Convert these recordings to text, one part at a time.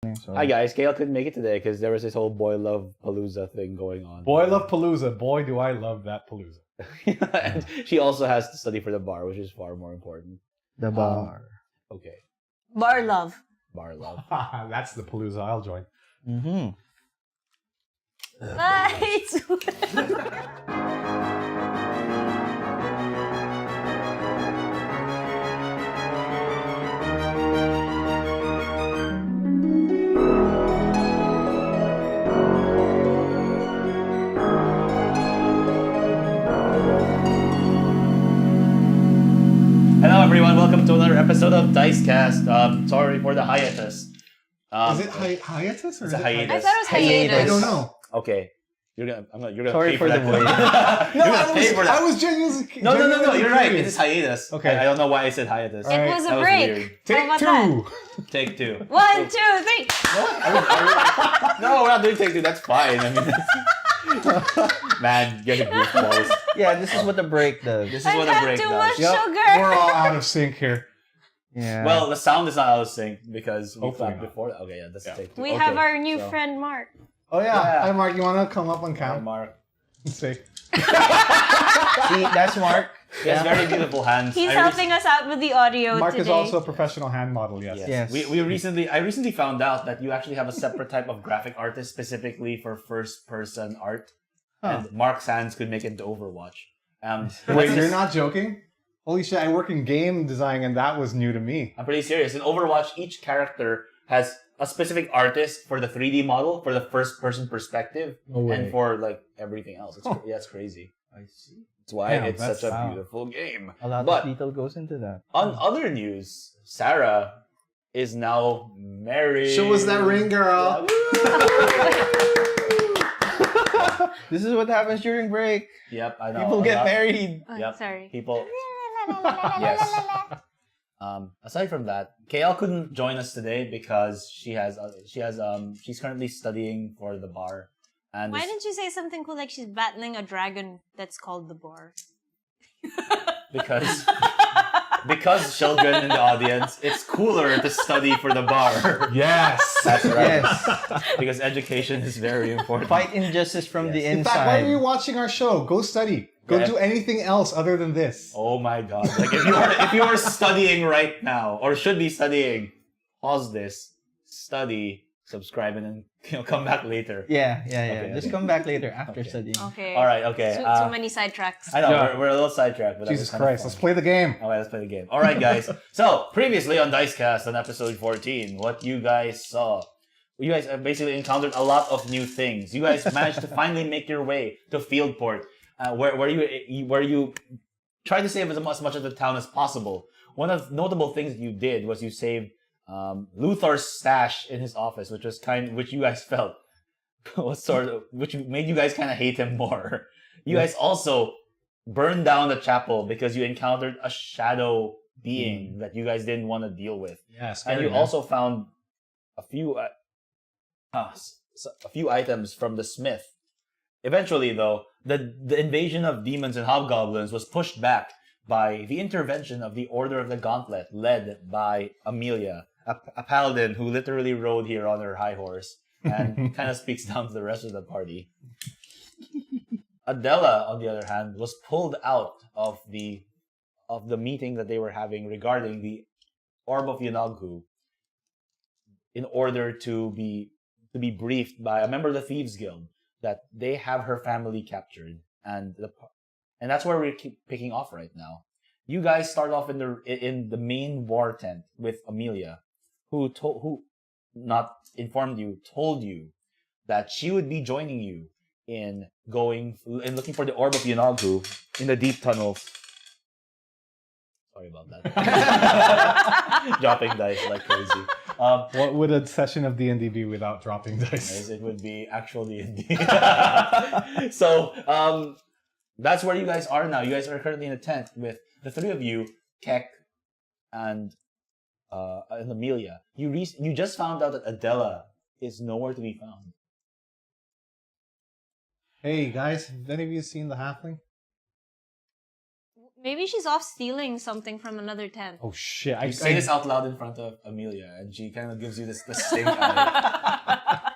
So. Hi guys, Kale couldn't make it today because there was this whole boy love palooza thing going on. Boy love palooza. Boy, do I love that palooza. And she also has to study for the bar, which is far more important. The bar. Okay. Bar love. Bar love. That's the palooza I'll join. Mm-hmm. Nice. Hello everyone, welcome to another episode of Dicecast. Sorry for the hiatus. Is it hiatus or It's is a it hiatus. I thought it was hiatus. I don't know. Okay. You're gonna Sorry pay for for the that. voice. No, You're gonna pay for that. I was genuinely. No, you're right. It curious. is hiatus. Okay. I don't know why I said hiatus. Alright, It was a that was break. weird. How Take about two. Take two. that? 1, 2, 3. No, we're not doing take two. That's fine. I mean, man, get goofballs. Yeah, this is what the break does. This is I what a have break too does. much Yep, sugar. we're all out of sync here. Yeah. Well, the sound is not out of sync because we Hopefully clapped not. before. Okay, yeah, that's Yeah. take two. We Okay, have our new so- friend Mark. Oh yeah. Yeah. Hi Mark, you wanna come up on Hi, cam? Mark. Say. See, that's Mark. He has very beautiful hands. He's I helping us out with the audio Mark today. is also a professional hand model. Yes. Yes. Yes. I recently found out that you actually have a separate type of graphic artist specifically for first-person art, and Mark's hands could make it into Overwatch. Wait, you're not joking? Holy shit! I work in game design, and that was new to me. I'm pretty serious. In Overwatch, each character has a specific artist for the 3D model, for the first-person perspective, No way. and for like everything else. It's crazy. I see. That's why Damn, it's that's- such a wow. beautiful game. A lot But of detail goes into that. on other news, Sarah is now married. Show us that ring, girl. This is what happens during break. Yep, I know. People A get lot- married. Oh, Yep. sorry. People. Yes. Aside from that, KL couldn't join us today because she's currently studying for the bar, and Why didn't you say something cool like she's battling a dragon that's called the bar? because children in the audience, it's cooler to study for the bar. Yes. That's right. Yes. Because education is very important. Fight injustice from the In fact, why are you inside. watching our show? Go study. Go Yeah. do anything else other than this. Oh my god! Like if you are studying right now or should be studying, pause this, study, subscribe, and then come back later. Yeah. Okay, Just okay. come back later after Okay. studying. Okay. All right. Okay. Too many sidetracks. I know Yeah. we're a little sidetracked, but that Jesus was kinda Christ! fun. Let's play the game. All right, let's play the game. All right, guys. So previously on Dicecast on episode 14, what you guys saw. You guys have basically encountered a lot of new things. You guys managed to finally make your way to Fieldport, where you tried to save as much of the town as possible. One of the notable things you did was you saved Luthar's stash in his office, which you guys felt which made you guys kind of hate him more. You guys also burned down the chapel because you encountered a shadow being that you guys didn't want to deal with. Yeah, And you also found a few items from the smith. Eventually, though, the invasion of demons and hobgoblins was pushed back by the intervention of the Order of the Gauntlet, led by Amelia, a paladin who literally rode here on her high horse and kind of speaks down to the rest of the party. Adella, on the other hand, was pulled out of the meeting that they were having regarding the Orb of Yeenoghu in order to be briefed by a member of the Thieves Guild that they have her family captured, and that's where we keep picking off right now. You guys start off in the main war tent with Amelia, who told you that she would be joining you in looking for the Orb of Yeenoghu in the deep tunnels. Sorry about that. Dropping dice like crazy. What would a session of D&D be without dropping dice? It would be actual D&D. So, that's where you guys are now. You guys are currently in a tent with the three of you, Keck, and Amelia. You just found out that Adella is nowhere to be found. Hey guys, have any of you seen the halfling? Maybe she's off stealing something from another tent. Oh shit! You say this out loud in front of Amelia, and she kind of gives you this stink eye.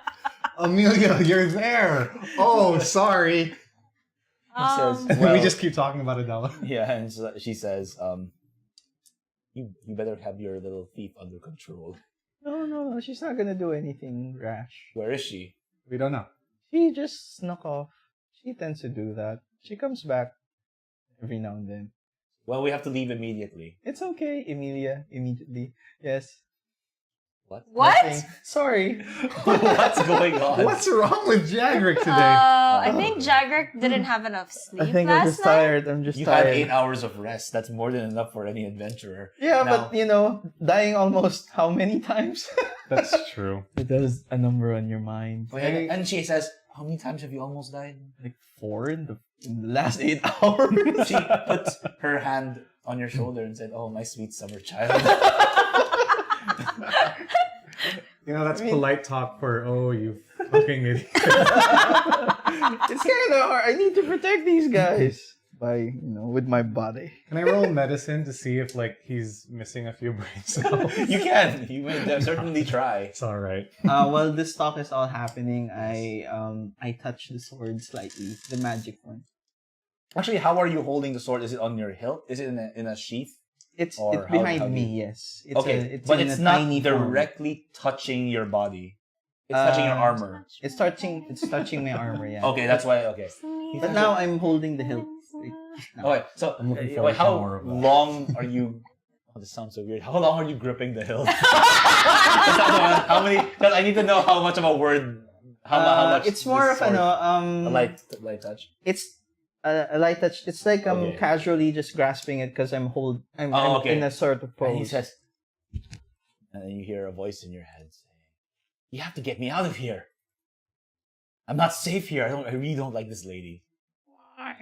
Amelia, you're there. Oh, sorry. says, And Well- we just keep talking about Adella. Yeah, and so she says, you better have your little thief under control. No, she's not gonna do anything rash. Where is she? We don't know. She just snuck off. She tends to do that. She comes back every now and then. Well, we have to leave immediately. It's okay, Emilia. Immediately. Yes. What? What? Nothing. Sorry. What's going on? What's wrong with Jagrick today? I think Jagrick didn't have enough sleep I think I'm last just night. tired. I'm just You tired. had 8 hours of rest. That's more than enough for any adventurer. Yeah, Now- but dying almost how many times? That's true. It does a number on your mind. Wait, and she says, how many times have you almost died? Like 4 in the last 8 hours. She puts her hand on your shoulder and said, oh, my sweet summer child. You know, that's I mean- polite talk for, oh, you fucking idiot. It's kind of hard. I need to protect these guys with my body. Can I roll medicine to see if, like, he's missing a few brain cells? You can. You may certainly try. It's alright. While this talk is all happening, I touch the sword slightly, the magic one. Actually, how are you holding the sword? Is it on your hilt? Is it in a sheath? It's Or it's how behind do me. you- Yes. It's Okay, but in it's a not tiny form. directly touching your body. It's touching your armor. It's touching my armor. Yeah. Okay, that's why. Okay. But now I'm holding the hilt. Like, now. Okay, so I'm looking forward wait, to how more of that. long are you? Oh, this sounds so weird. How long are you gripping the hilt? How many? Because I need to know how much of a word. How much? It's more this of sword- a a light touch. It's a light touch. It's like I'm Okay. casually just grasping it because I'm okay. in a sort of pose. And he says, and then you hear a voice in your head saying, "You have to get me out of here. I'm not safe here. I really don't like this lady." Why?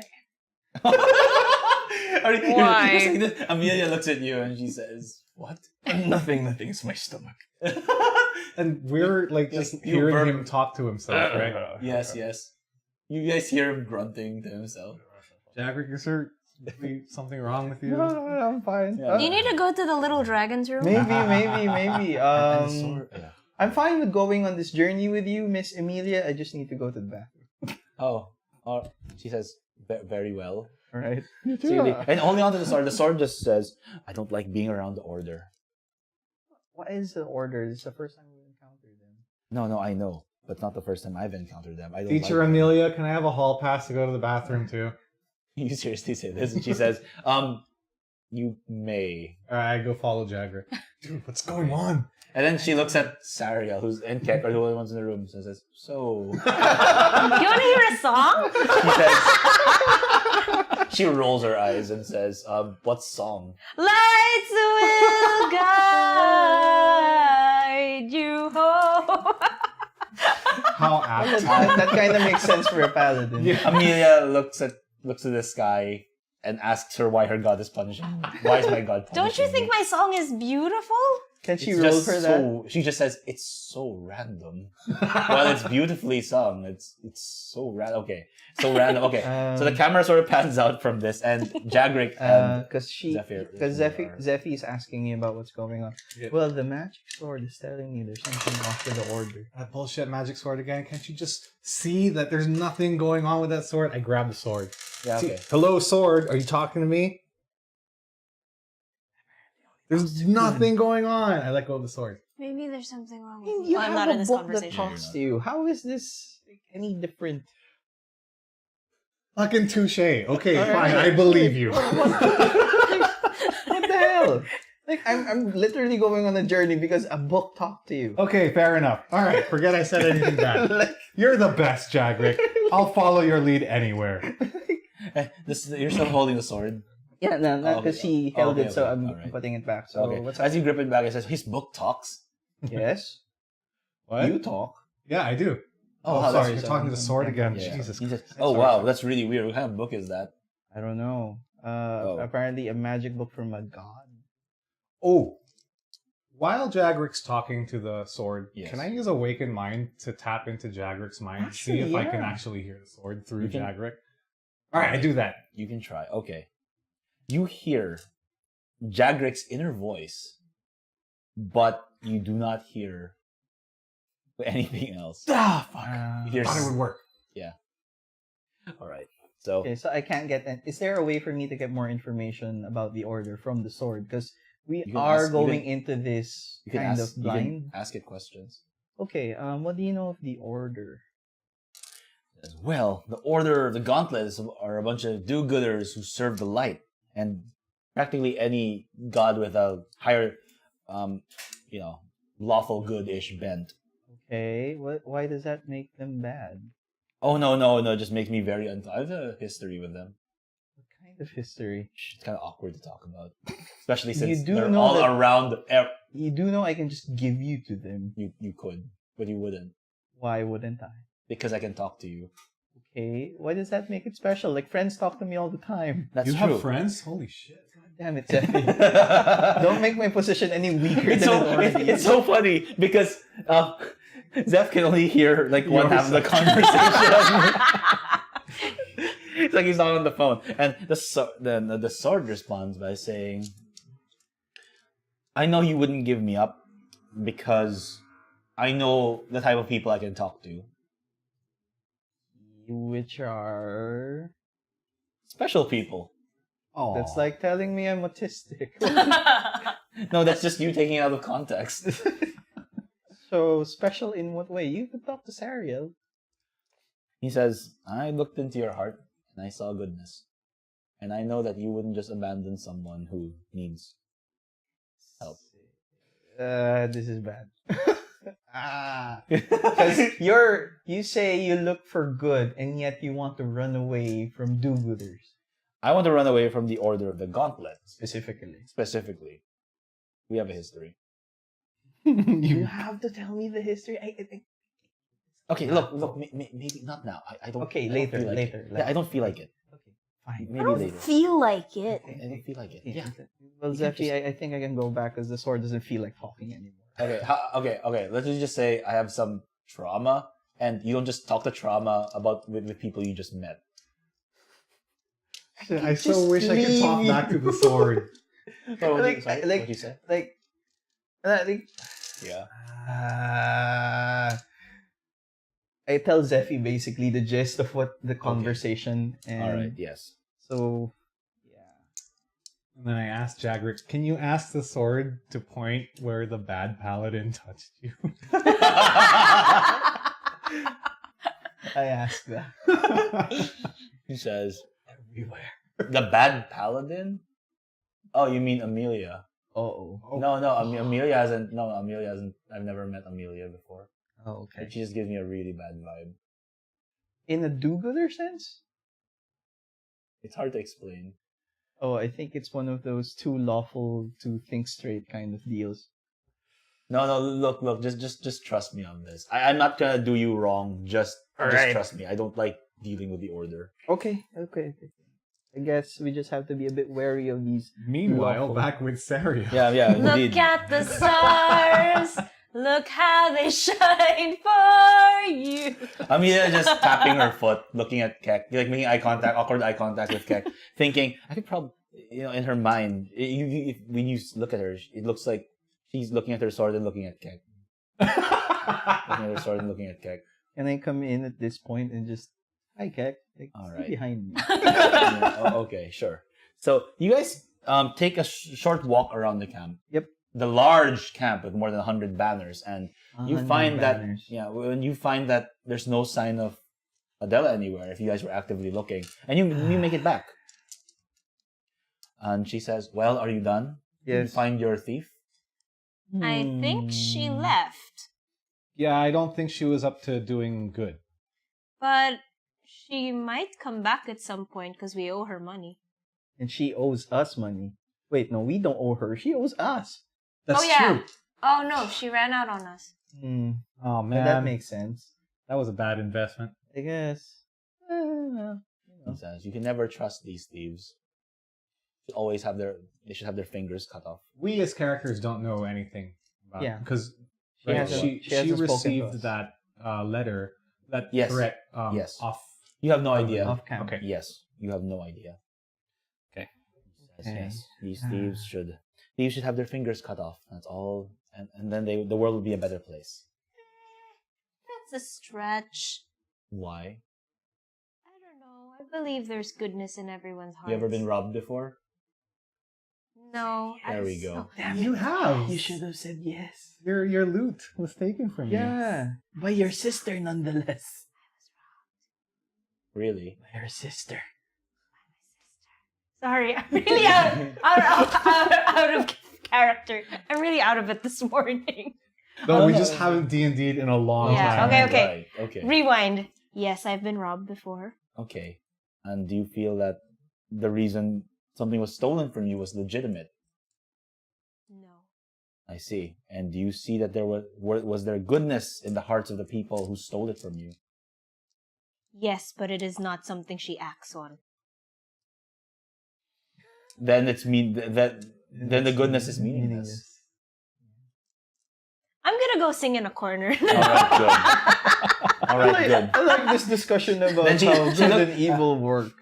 Why? You're saying this. Amelia looks at you and she says, "What?" Nothing. It's my stomach. And we're, like, just You hearing burp. him talk to himself, right? Yes. You guys hear him grunting to himself. Jagrick, is there something wrong with you? No, I'm fine. Yeah. Do you need to go to the little dragon's room? Maybe. And the sword- yeah. I'm fine with going on this journey with you, Miss Emilia. I just need to go to the bathroom. Oh, she says, very well. All right. So you leave. And only onto the sword. The sword just says, "I don't like being around the order." What is the order? This is the first time we've encountered them. No, I know, but not the first time I've encountered them. I don't Teacher like them. Amelia, can I have a hall pass to go to the bathroom too? You seriously say this? And she says, you may. Alright, I go follow Jagrick. Dude, what's going on? And then she looks at Sariel, who's and Kek are the only ones in the room, and says, "So." You want to hear a song? She says. She rolls her eyes and says, "What song?" Lights will guide you home. How apt. that kind of makes sense for a paladin. Yeah. Amelia looks at the sky and asks her why her god is punishing. Why is my god punishing Don't you me? think my song is beautiful? Can she It's roll just for that? so, she just says it's so random. Well, it's beautifully sung. It's so random. Okay, so random. Okay, so the camera sort of pans out from this, and Jagrick and Because Zephyr- Zephy is asking me about what's going on. Yeah. Well, the magic sword is telling me there's something off with the order. That bullshit magic sword again. Can't you just see that there's nothing going on with that sword? I grab the sword. yeah, See, okay. hello, sword. Are you talking to me? There's nothing going on. I let go of the sword. Maybe there's something wrong I with mean, you. you I'm have not a in this book that conversation. talks to you. How is this any different? Fucking touche. Okay, All fine. right. I believe you. What the hell? Like I'm literally going on a journey because a book talked to you. Okay, fair enough. All right, forget I said anything bad. Like, You're the best, Jagrick. I'll follow your lead anywhere. You're still holding the sword. yeah, no, Oh, because okay. she held Okay, it, so okay. I'm All right. putting it back. So Okay. what's As you grip it back, it says his book talks. yes? What? You talk. Yeah, I do. Oh, Oh, wow, sorry. that's- You're talking to the sword again. Yeah. Jesus. He says, Christ. "Oh Sorry, wow, sorry. that's really weird. What kind of book is that?" I don't know. Apparently a magic book from a god. Oh. While Jagrick's talking to the sword, Yes. can I use Awaken Mind to tap into Jagrick's mind and see Actually, if I can yeah. actually hear the sword through You can- Jagrick? Alright, I do that. You can try. Okay. You hear Jagrick's inner voice, but you do not hear anything else. Ah, fuck. You hear Thought it would work. All right. So Okay, so I can't get that. Is there a way for me to get more information about the order from the sword? Because we You can are ask- you going can- into this you can kind ask, of blind. You can ask it questions. Okay, what do you know of the order? Well, the Order of the Gauntlet are a bunch of do-gooders who serve the light, and practically any god with a higher, lawful good-ish bent. Okay, why does that make them bad? Oh no! It just makes me very I have a history with them. What kind of history? It's kind of awkward to talk about, especially You since do they're know all that- around. You do know I can just give you to them. You could, but you wouldn't, Why wouldn't I? because I can talk to you. Okay, why does that make it special? Like, friends talk to me all the time. That's You true. have friends? Holy shit. Damn it, Zephy. Don't make my position any weaker It's than so it already it's is. so funny because Zeph can only hear like one Yours. half of the conversation. It's like he's not on the phone, and the sword responds by saying, "I know you wouldn't give me up because I know the type of people I can talk to. Which are... Special people. Oh, That's like telling me I'm autistic. No, that's just you taking it out of context." So, special in what way? You could talk to Sariel. He says, "I looked into your heart and I saw goodness. And I know that you wouldn't just abandon someone who needs help." This is bad. Because you say you look for good, and yet you want to run away from do-gooders. I want to run away from the Order of the Gauntlet. Specifically. We have a history. You have to tell me the history. Okay, look, maybe not now. I don't. Okay, I don't later, feel like later, it. later. Yeah, I don't feel like it. Okay, fine. Maybe I don't later. feel like it. I don't feel like it. Yeah. Well, You can't Zephy, I think I can go back because the sword doesn't feel like talking anymore. Okay. Let's just say I have some trauma, and you don't just talk to trauma with people you just met. I so Just wish I could leave talk you. back to the sword. Oh, Like- sorry, like- what'd you say? Yeah. I tell Zephy basically the gist of what the conversation and All right. Yes. so And then I asked Jagrick, can you ask the sword to point where the bad paladin touched you? I asked that. He says, Everywhere. "The bad paladin? Oh, you mean Amelia? Oh. No, Amelia hasn't. No, Amelia hasn't. I've never met Amelia before. Oh, okay. She just gives me a really bad vibe. In a do-gooder sense? It's hard to explain. Oh, I think it's one of those too lawful to think straight kind of deals. No, look, just trust me on this. I'm not gonna do you wrong. Just Alright. trust me. I don't like dealing with the Order. Okay. I guess we just have to be a bit wary of these. Meanwhile, Lawful. back with Sariel. Yeah, Look indeed. at the stars. Look how they shine for you. Amelia just tapping her foot, looking at Keck, like making awkward eye contact with Keck, thinking, I could probably, in her mind, when you look at her, it looks like she's looking at her sword and looking at Keck. Looking at her sword and looking at Keck. Can I come in at this point and just, hi, Kek, like, All stay right. behind me. Okay, sure. So you guys take a short walk around the camp. Yep. The large camp with more than 100 banners, and you 100 find banners. that when you find that there's no sign of Adella anywhere, if you guys were actively looking, and you make it back, and she says, "Well, are you done? Did you Yes. find your thief?" I think she left, Yeah, I don't think she was up to doing good. but she might come back at some point because we owe her money. And she owes us money. Wait, no, we don't owe her. She owes us. That's Oh, yeah. true. Oh no, she ran out on us. Oh, But man. that makes sense. That was a bad investment. I guess. Well, He says, "You can never trust these thieves. They should have their fingers cut off." We as characters don't know anything about Yeah. because She hasn't- she she hasn't spoken to received us. that letter, that Yes. threat Yes. off. You have no idea. Off camp. Okay. Yes, you have no idea. Okay. Yes. These thieves should have their fingers cut off. That's all, and then the world will be a better place. That's a stretch. Why? I don't know. I believe there's goodness in everyone's heart. You ever been robbed before? No. There we go. Damn You have. You should have said yes. Your loot was taken from you. Yeah. By your sister, nonetheless. Really? By your sister. Sorry, I'm really out of character. I'm really out of it this morning. No, we just haven't D&D'd in a long Yeah, time. okay. Right, okay. Rewind. Yes, I've been robbed before. Okay. And do you feel that the reason something was stolen from you was legitimate? No. I see. And do you see that there was there goodness in the hearts of the people who stole it from you? Yes, but it is not something she acts on. Then then the goodness is meaningless. I'm gonna go sing in a corner. Alright, good. Alright, good. I like this discussion about Then how she good look- and evil work.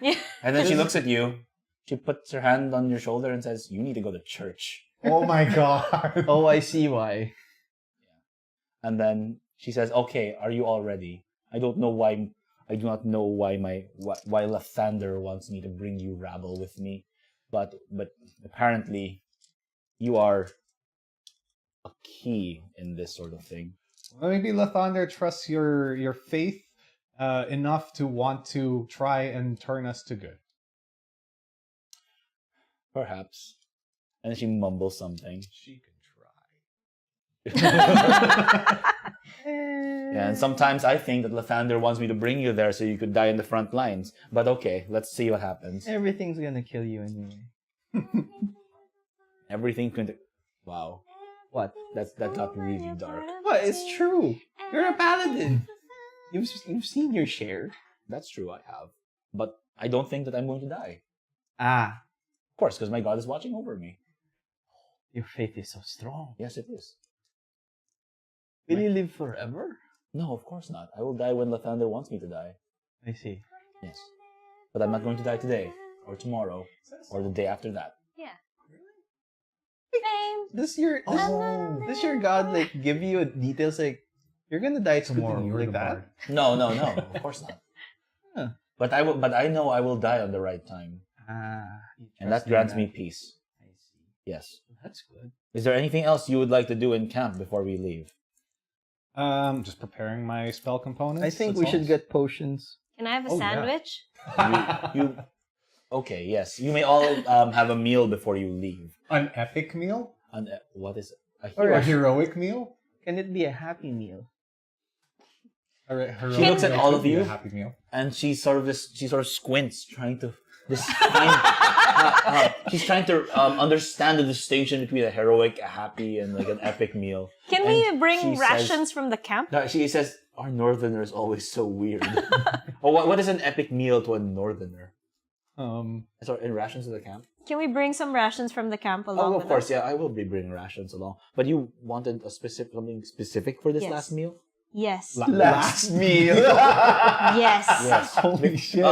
And then she looks at you, she puts her hand on your shoulder and says, "You need to go to church." Oh my god. Oh, I see why. And then she says, "Okay, are you all ready? I do not know why Lathander wants me to bring you rabble with me, but apparently you are a key in this sort of thing." Well, maybe Lathander trusts your faith enough to want to try and turn us to good. Perhaps. And then she mumbles something. She can try. Yeah, and sometimes I think that Lathander wants me to bring you there so you could die in the front lines. But okay, let's see what happens. Everything's gonna kill you anyway. Everything could... Wow. What? That got really dark. What? It's true. You're a paladin. You've seen your share. That's true, I have. But I don't think that I'm going to die. Ah, Of course, because my God is watching over me. your faith is so strong. Yes, it is. Will you live forever? No, of course not. I will die when Lathander wants me to die. I see. Yes. But I'm not going to die today, or tomorrow, or the day after that. Yeah. Fame. Does your god like give you details like you're gonna die tomorrow You're like the that? bard. No, of course not. Huh. But I know I will die on the right time. Ah, you And trust that grants in me peace. I see. Yes. That's good. Is there anything else you would like to do in camp before we leave? Just preparing my spell components. I think that's we all. should get potions. Can I have a Oh, yeah. sandwich? You okay? Yes. You may all have a meal before you leave. An epic meal And what is a Or or a hero? heroic meal. Can it be a happy meal? Heroic She looks at meal all could of be a you. happy meal. And she sort of squints, trying to she's trying to understand the distinction between a heroic, a happy, and like an epic meal. Can And we she bring says- rations from the camp? No, she says, "Our northerner is always so weird." Or what is an epic meal to a northerner? Sorry, in rations to the camp? Can we bring some rations from the camp along Oh, with of course, us? yeah, I will be bringing rations along. But you wanted something specific for this Yes. last meal? Yes. Last meal. Yes. Yes. Holy shit.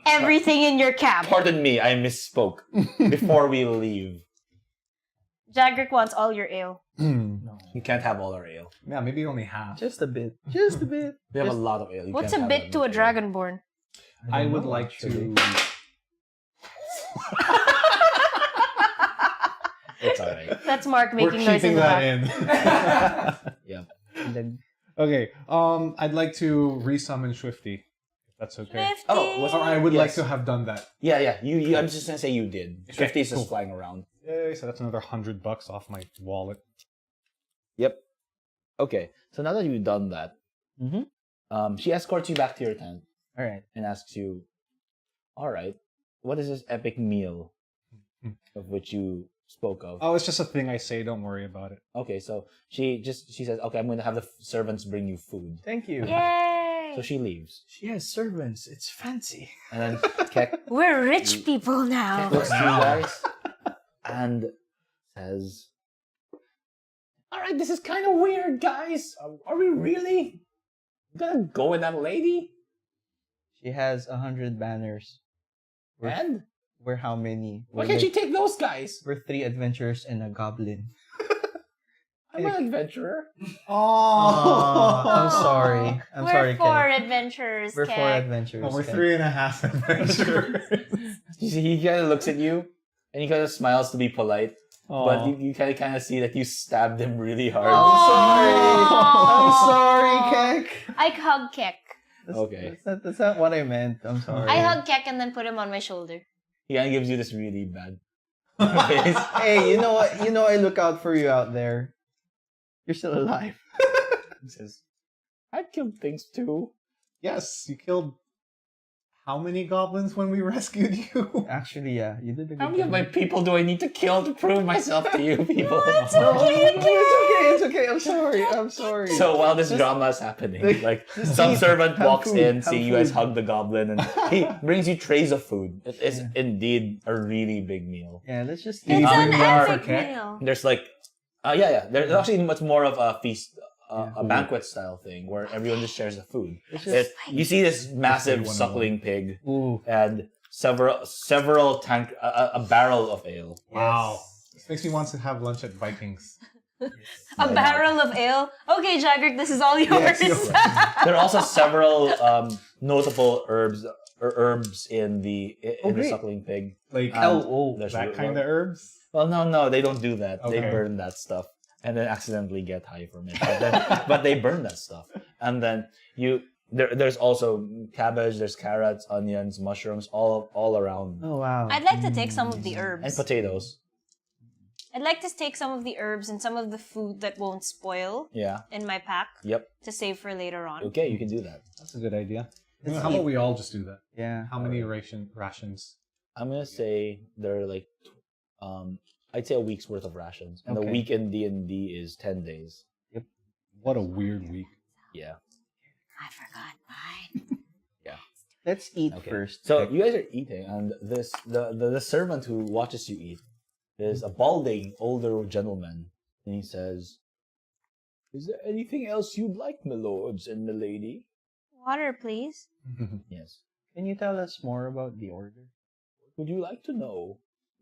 Everything in your camp. Pardon me, I misspoke. Before we leave, Jagrick wants all your ale. No. you can't have all our ale. Yeah, maybe only half. Just a bit. Just a bit. We have a lot of ale. You What's can't a have bit that to a much ale. dragonborn? I would know, like actually. to. It's alright. That's Mark We're making noise in keeping the that back. in. Yeah. And then Okay. I'd like to resummon Swifty. If that's okay. 50. Oh, what's- Or I would Yes. like to have done that. Yeah. You. I'm just gonna say you did. Okay, 50 is just cool. flying around. Yay! So that's another $100 off my wallet. Yep. Okay. So now that you've done that, Mhm. she escorts you back to your tent all right. and asks you, "All right, what is this epic meal Hmm. of which you spoke of?" Oh, it's just a thing I say. Don't worry about it. Okay, so she says, "Okay, I'm going to have the servants bring you food." Thank you. Yay! So she leaves, She has servants. It's fancy. and then Kek We're rich people now. looks to you guys and says, "All right, this is kind of weird, guys. Are we really gonna go with that lady?" She has 100 banners. And We're how many? Why can't you take those guys? We're 3 adventurers and a goblin. I'm an adventurer. Oh, I'm sorry. I'm We're sorry, 4 Ken. adventurers, We're 4 Kek. adventurers. Well, we're Ken. 3.5 adventurers. You see, he kind of looks at you, and he kind of smiles to be polite. But you kind of see that you stabbed him really hard. I'm sorry, Kek. I hug Kek. Okay. That's not what I meant. I'm sorry. I hug Kek and then put him on my shoulder. He kind of gives you this really bad face. Hey, you know what? You know I look out for you out there. You're still alive. He says, I've killed things too. Yes, you killed how many goblins when we rescued you? Actually, yeah, you did a good How many of job. my people do I need to kill to prove myself to you people? It's okay. I'm sorry. So while this drama is happening, like just some eat, servant have walks food, in, have seeing you guys food. hug the goblin, and he brings you trays of food. It is Yeah. indeed a really big meal. Yeah, let's just Did eat. you It's bring an more epic for Kek? meal. There's like, there's actually much more of a feast, a banquet style thing where everyone just shares the food. Let's just- You see this massive one-on-one. suckling pig Ooh. and several a barrel of ale. Wow. This makes me want to have lunch at Vikings. A barrel of ale. Okay, Jagrick, this is all yours. There are also several notable herbs in the great. suckling pig. Like There's that kind of herbs? Well, no, they don't do that. They Okay. burn that stuff and then accidentally get high from it. But they burn that stuff, and then there's also cabbage, there's carrots, onions, mushrooms, all around, Oh wow. I'd like to take some of the and herbs. potatoes. I'd like to take some of the herbs and some of the food that won't spoil Yeah. in my pack Yep. to save for later on. Okay, you can do that. That's a good idea. Let's How eat. about we all just do that? Yeah. How many rations? I'm gonna say there are like, I'd say a week's worth of rations, and a Okay. week in D&D is 10 days. What a weird week. Yeah. I forgot mine. Let's eat Okay. first. So you guys are eating, and the servant who watches you eat is a balding older gentleman, and he says, "Is there anything else you'd like, my lords and my lady?" Water, please. Yes. Can you tell us more about the order? What would you like to know?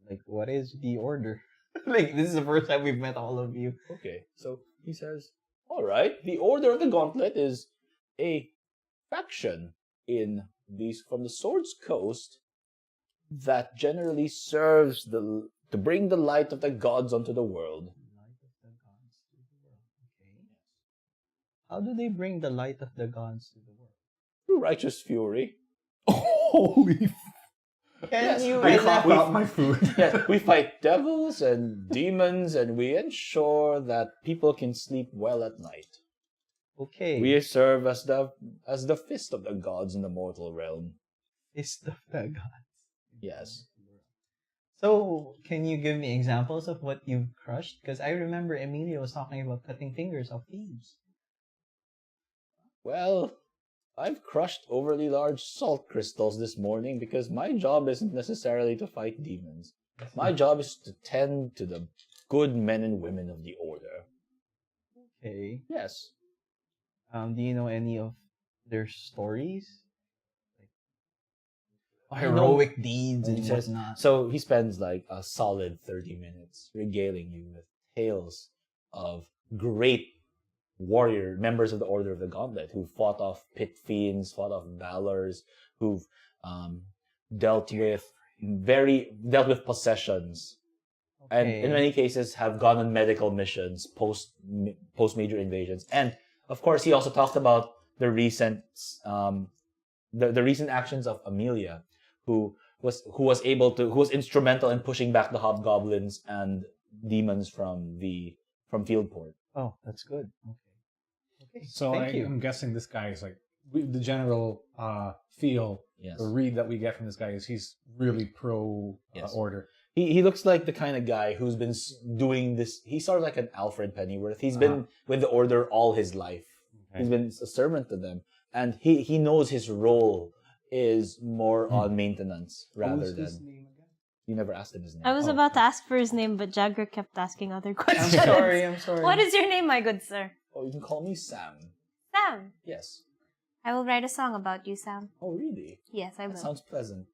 Like, what is the order? Like, this is the first time we've met all of you. Okay, so he says, "All right, the Order of the Gauntlet is a faction from the Swords Coast that generally serves to bring the light of the gods onto the world." Light of the gods to the world. Okay. How do they bring the light of the gods to the world? Through righteous fury. Holy Can you I elaborate? crop out my food. Yes, we fight devils and demons, and we ensure that people can sleep well at night. Okay. We serve as the fist of the gods in the mortal realm. Fist of the gods. Yes. So, can you give me examples of what you've crushed? Because I remember Emilia was talking about cutting fingers of thieves. Well, I've crushed overly large salt crystals this morning because my job isn't necessarily to fight demons. My job is to tend to the good men and women of the Order. Okay. Yes. Do you know any of their stories? Like I know- heroic deeds and He says- whatnot. So he spends like a solid 30 minutes regaling you with tales of great warrior members of the Order of the Gauntlet who fought off pit fiends, fought off valors, who've dealt with possessions, and in many cases have gone on medical missions post major invasions. And of course, he also talked about the recent the recent actions of Amelia, who was instrumental in pushing back the hobgoblins and demons from Fieldport. Oh, that's good. Okay. So Thank you. I'm guessing this guy is like the general feel Yes. or read that we get from this guy is he's really pro Yes. order. He looks like the kind of guy who's been doing this. He's sort of like an Alfred Pennyworth. He's been with the Order all his life. Okay. He's been a servant to them, and he knows his role is more on maintenance rather than. name again? You never asked him his name. I was about to ask for his name, but Jagrick kept asking other I'm questions. I'm sorry. What is your name, my good sir? Oh, you can call me Sam. Sam. Yes. I will write a song about you, Sam. Oh, really? Yes, I That will. sounds pleasant.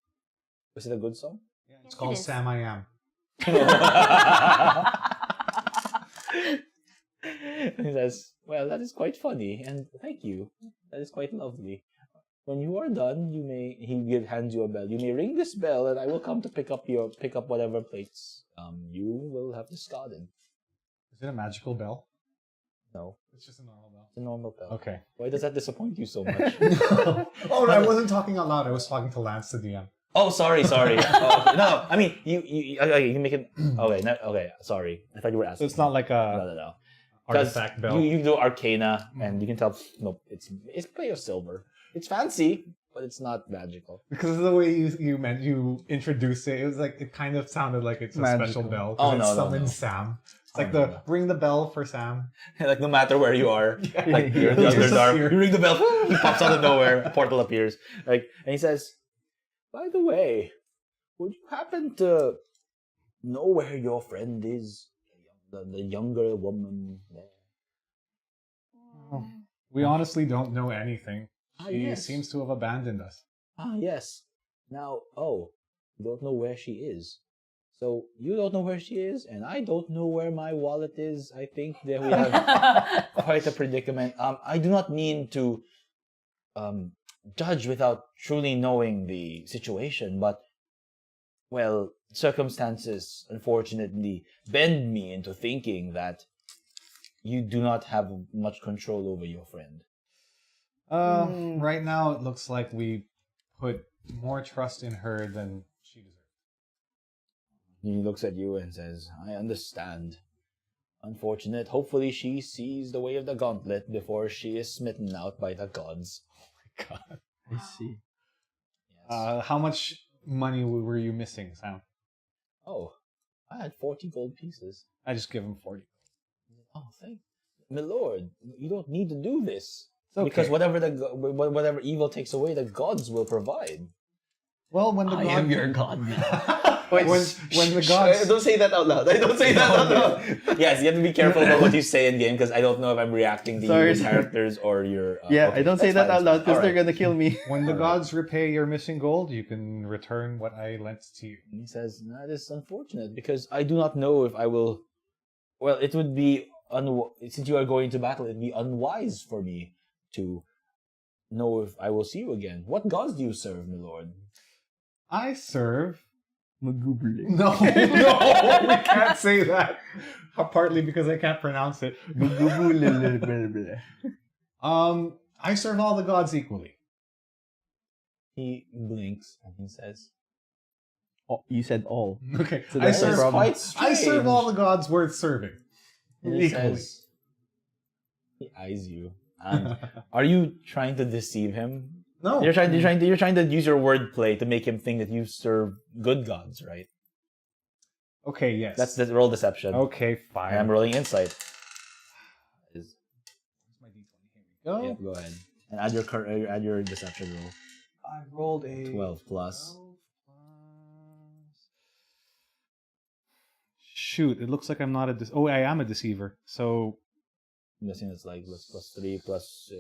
Was it a good song? It's called is. Sam I Am. He says, well, that is quite funny, and thank you. That is quite lovely. When you are done, hands you a bell. You may ring this bell, and I will come to pick up whatever plates you will have discarded. Is it a magical bell? No, It's just a normal bell. it's a normal bell. Okay. Why does that disappoint you so much? Oh, I wasn't talking out loud. I was talking to Lance, the DM. Oh, sorry. No, I mean, you make it. Okay, sorry. I thought you were So asking. it's not like a No. artifact bell. You do Arcana, and you can tell. No, it's made of silver. It's fancy, but it's not magical. Because of the way you introduced it, it was like it kind of sounded like it's a Magical. special bell. Oh, It no. summons Sam. It's like no. ring the bell for Sam. Like no matter where you are, Yeah. like you're in the Just Underdark, appear. you ring the bell, he pops out of nowhere, a portal appears, and he says, "By the way, would you happen to know where your friend is, the younger woman there?" We honestly don't know anything. Ah, She yes. seems to have abandoned us. Ah, yes. Now, you don't know where she is. So you don't know where she is, and I don't know where my wallet is. I think that we have quite a predicament. I do not mean to judge without truly knowing the situation, but well, circumstances unfortunately bend me into thinking that you do not have much control over your friend. Right now, it looks like we put more trust in her than she deserves. He looks at you and says, I understand. Unfortunate. Hopefully she sees the way of the Gauntlet before she is smitten out by the gods. God. I see. Yes. How much money were you missing, Sam? Oh, I had 40 gold pieces. I just give him 40. Oh, thank my lord. You don't need to do this. It's okay. Because whatever evil takes away, the gods will provide. Well, when the I am your god now. when the gods Don't say that out loud. I don't say that out loud. Yes, you have to be careful about what you say in game because I don't know if I'm reacting to Sorry, your sorry. characters or your. Yeah, okay, I don't say that's that fine, out loud that's because fine. they're gonna kill me. when the Alright. gods repay your missing gold, you can return what I lent to you. And he says, that is unfortunate because I do not know if I will. Well, it would be since you are going to battle, it'd be unwise for me to know if I will see you again. What gods do you serve, my lord? I serve. Magubli. No, no, we can't say that. Partly because I can't pronounce it. I serve all the gods equally. He blinks and he says, Oh, you said all. Okay, So I that's serve. the problem. quite I serve strange. all the gods worth serving. And he Equally. says, he eyes you. And are you trying to deceive him? No, You're trying to use your wordplay to make him think that you serve good gods, right? Okay, yes. That's the roll deception. okay. Fine. And I'm rolling insight. Where's my D20? Here we go. Yeah, go ahead. And add your deception roll. I rolled a 12 plus. Shoot, it looks like I'm not a. I am a deceiver. So I'm guessing it's like plus 3 plus.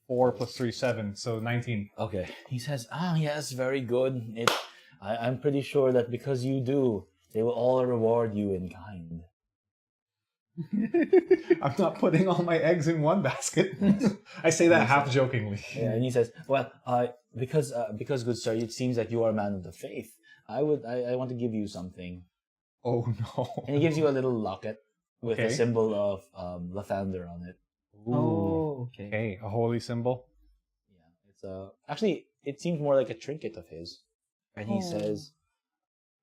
4 plus 3, 7. So 19. Okay. He says, yes, very good. I'm pretty sure that because you do, they will all reward you in kind. I'm not putting all my eggs in one basket. I say that half jokingly. Yeah, and he says, well, because good sir, it seems like you are a man of the faith. I want to give you something. Oh no. And he gives you a little locket with a Okay. symbol of Lathander on it. Oh, okay. Okay, a holy symbol. Yeah, it's actually it seems more like a trinket of his. And he says,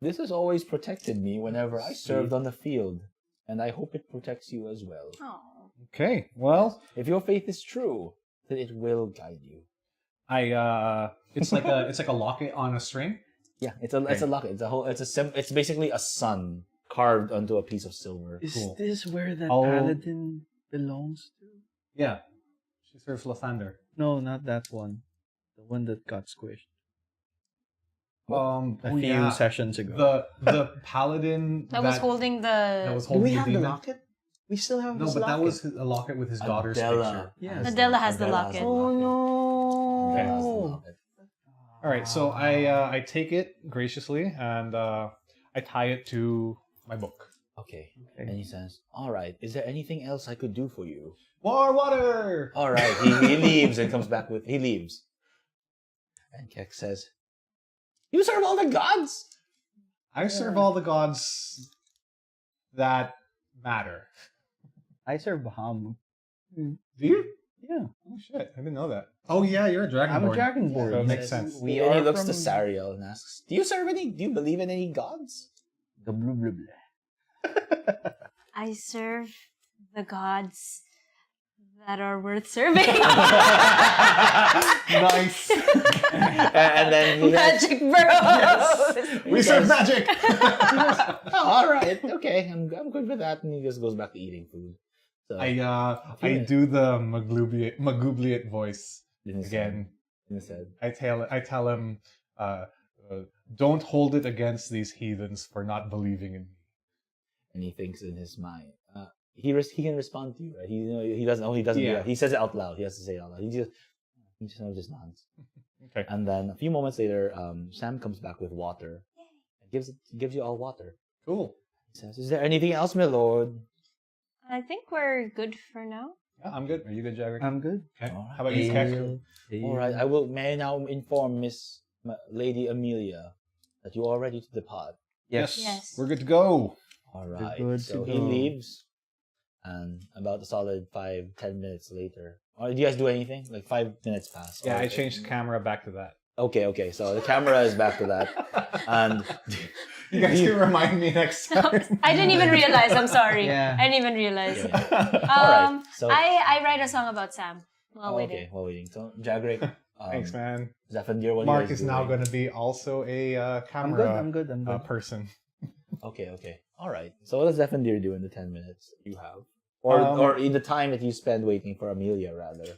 "This has always protected me whenever I served on the field, and I hope it protects you as well. Oh. Okay, well, If your faith is true, then it will guide you." it's like a locket on a string. Yeah, it's a locket. It's basically a sun carved onto a piece of silver. Is Cool. this where the I'll- paladin belongs to? Yeah, she serves Lathander. No, not that one. The one that got squished A a few sessions ago. The paladin That was holding that the. was Do holding we have the demon. locket? We still have No, this but that locket. was a locket with his daughter's Adella. picture. Yes. Adella has the Adella locket. Oh Adella has the no! locket. All right, so I take it graciously and I tie it to my book. Okay. And he says, all right, is there anything else I could do for you? More water! All right. He leaves and comes back with, he leaves. And Keck says, you serve all the gods? I serve all the gods that matter. I serve Bahamut. Do you? Yeah. Oh shit, I didn't know that. Oh yeah, you're a dragonborn. I'm a dragonborn. So it He makes says- sense. We and he are looks from- to Sariel and asks, do you believe in any gods? The blue blue blue. I serve the gods that are worth serving. Nice. And then he says, Magic bros. We serve magic. oh, all right, okay, I'm good with that. And he just goes back to eating food. So I do the Magubliate voice then he said- again. then he said, I tell him, don't hold it against these heathens for not believing in me. and he thinks in his mind. He can respond to you, right? He doesn't. Oh, he doesn't. Do Yeah. that. He says it out loud. He has to say it out loud. He just nods. Okay. And then a few moments later, Sam comes back with water. And gives you all water. Cool. He says, "Is there anything else, my lord?" I think we're good for now. Yeah, I'm good. Are you good, Jagrick? I'm good. Okay. All right. How about you, Keck? All right. May I now inform Lady Amelia that you are ready to depart. Yes. We're good to go. All right. good So to he go. leaves, and about a solid 5-10 minutes later, or do you guys do anything? Like 5 minutes pass. Yeah, or- I changed the camera back to that. Okay. So the camera is back to that, and You guys can remind me next time. I didn't even realize. I'm sorry. Yeah. I didn't even realize. all right. So I write a song about Sam while waiting. okay, while waiting. So Jagrick, Thanks, man. Zephyndr, what Mark are you guys is now doing? going to be also a I'm camera good. I'm good. person. Okay. All right. So what does Zephyndr do in the 10 minutes you have, or in the time that you spend waiting for Amelia, rather?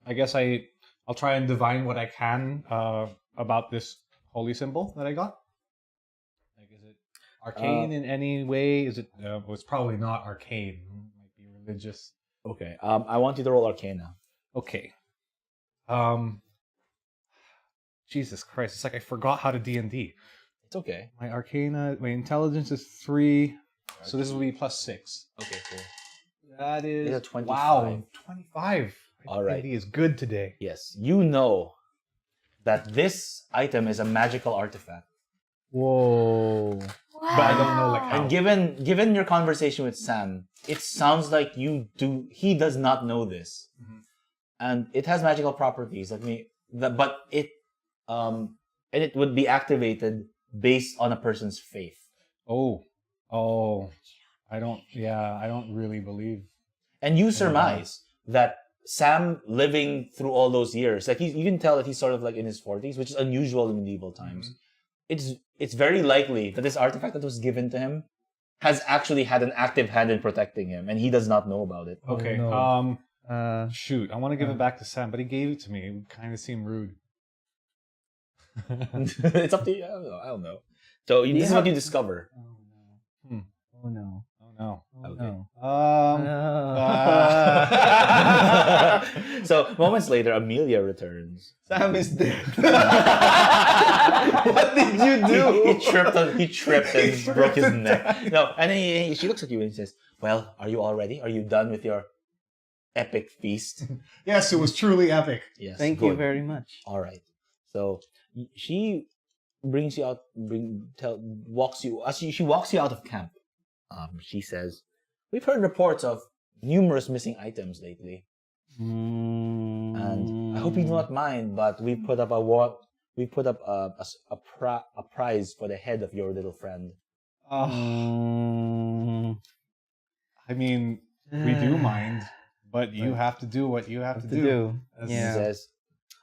I guess I'll try and divine what I can about this holy symbol that I got. Like, is it arcane in any way? Is it? Well, it's probably not arcane. It might be religious. Okay. I want you to roll Arcana. Okay. Jesus Christ! It's like I forgot how to D&D. It's okay. My arcana, my intelligence is 3, so this will be +6. Okay. Cool. That is It's a 25. Wow, 25. All right. D&D is good today. Yes, you know that this item is a magical artifact. Whoa. Wow. But I don't know, like, how. And given your conversation with Sam, it sounds like he does not know this. Mhm. And it has magical properties. But it would be activated based on a person's faith. Oh, I don't really believe. And you surmise that Sam, living through all those years, like you can tell that he's sort of like in his 40s, which is unusual in medieval times. It's very likely that this artifact that was given to him has actually had an active hand in protecting him, and he does not know about it. Okay, no. shoot, I want to give it back to Sam, but he gave it to me. It kind of seemed rude. It's up to you. I don't know. So this is what you discover. Oh no. Oh no. Okay. No. So moments later, Amelia returns. Sam is dead. What did you do? He tripped and broke his neck. No, and then she looks at you and says, "Well, are you all ready? Are you done with your epic feast?" Yes, it was truly epic. Yes. Thank you good. very much. All right. So she brings you out. Walks you. As she walks you out of camp. She says, "We've heard reports of numerous missing items lately, and I hope you do not mind, but we put up a prize for the head of your little friend." I mean, we do mind, but you have to do what you have to do. She Yeah. says,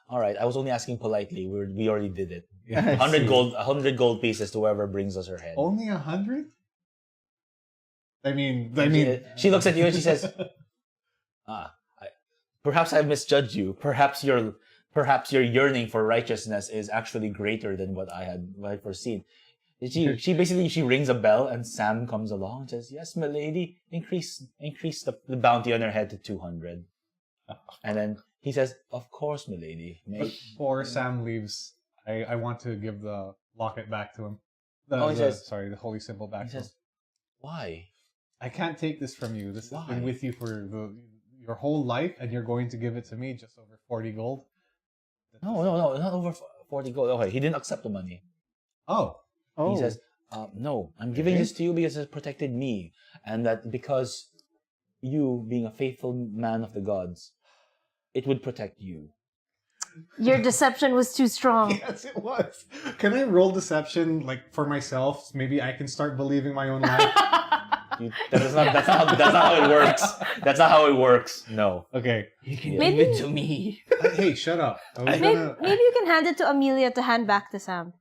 "All right. I was only asking politely. We already did it. Yeah. 100 gold pieces to whoever brings us her head." Only 100? I mean, She looks at you and she says, perhaps I've misjudged you. Perhaps your yearning for righteousness is actually greater than what I had foreseen." She basically rings a bell and Sam comes along and says, "Yes, my lady, increase the bounty on her head to 200. And then he says, "Of course, my lady." Before Sam leaves, I I want to give the locket back to him. He says- the holy symbol back He to him. says, "Why? I can't take this from you. This has Why? been with you for your whole life, and you're going to give it to me just over 40 gold. No, not over 40 gold. Okay, he didn't accept the money. Oh, Oh. He says, no, I'm giving this to you because it protected me. And that because you, being a faithful man of the gods, it would protect you." Your deception was too strong. yes, it was. Can I roll deception like for myself? Maybe I can start believing my own lie. That's not how it works. That's not how it works. No. Okay. You can Maybe- give it to me. Hey, shut up. I was Maybe, gonna. maybe you can hand it to Amelia to hand back to Sam.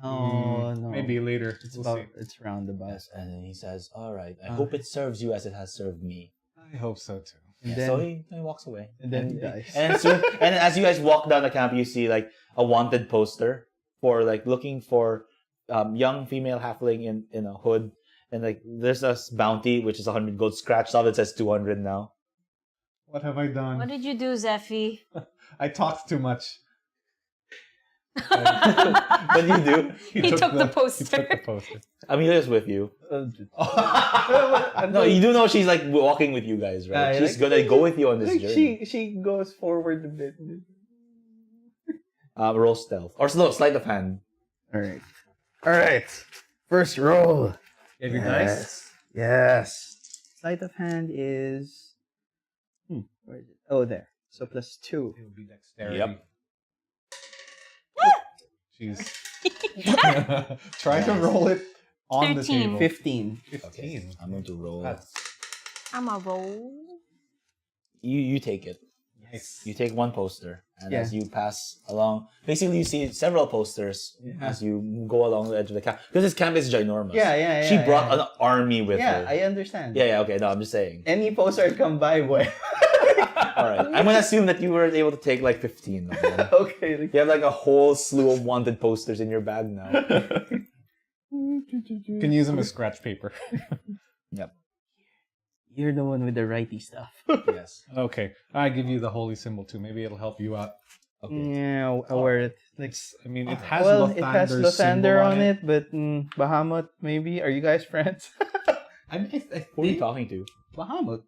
Oh no. Maybe later. It's We'll about. It's roundabout. Yes, and then he says, "All right, I hope it serves you as it has served me." see. I hope so too. And Yeah, then, so he walks away. and then he dies. And soon, and as you guys walk down the camp, you see like a wanted poster for like looking for young female halfling in a hood, and like there's a bounty which is 100 gold scratched off. It says 200 now. What have I done? What did you do, Zephy? I talked too much. What do you do? He took the He poster. took the poster. Amelia's with you. No, No, you do know she's like walking with you guys, right? She's gonna go with you on this like journey. she goes forward a bit. Roll stealth or no, sleight of hand. All right. First roll. You have your dice? Yes. Sleight of hand is. Where is it? Oh, there. So +2. It would be dexterity. Yep. Jeez. Try to roll it on the 13. table. 15. 15. I'm going to roll. That's I'm a roll. You take it. nice. You take one poster, and Yeah. as you pass along, basically you see several posters as you go along the edge of the camp. Because this camp is ginormous. Yeah. She brought yeah. an army with Yeah, her. I understand. Yeah, okay. No, I'm just saying. Any poster I come by, boy. All right. I'm gonna assume that you were able to take like 15 of them. Okay. You have like a whole slew of wanted posters in your bag now. You can use them as scratch paper. Yep. You're the one with the righty stuff. Yes. Okay. I give you the holy symbol too. Maybe it'll help you out. Okay. Yeah, I wear it. Like, I mean, it has well, it has Lathander's symbol Lathander on it, but Bahamut maybe. Are you guys friends? I Who are you talking to? Bahamut.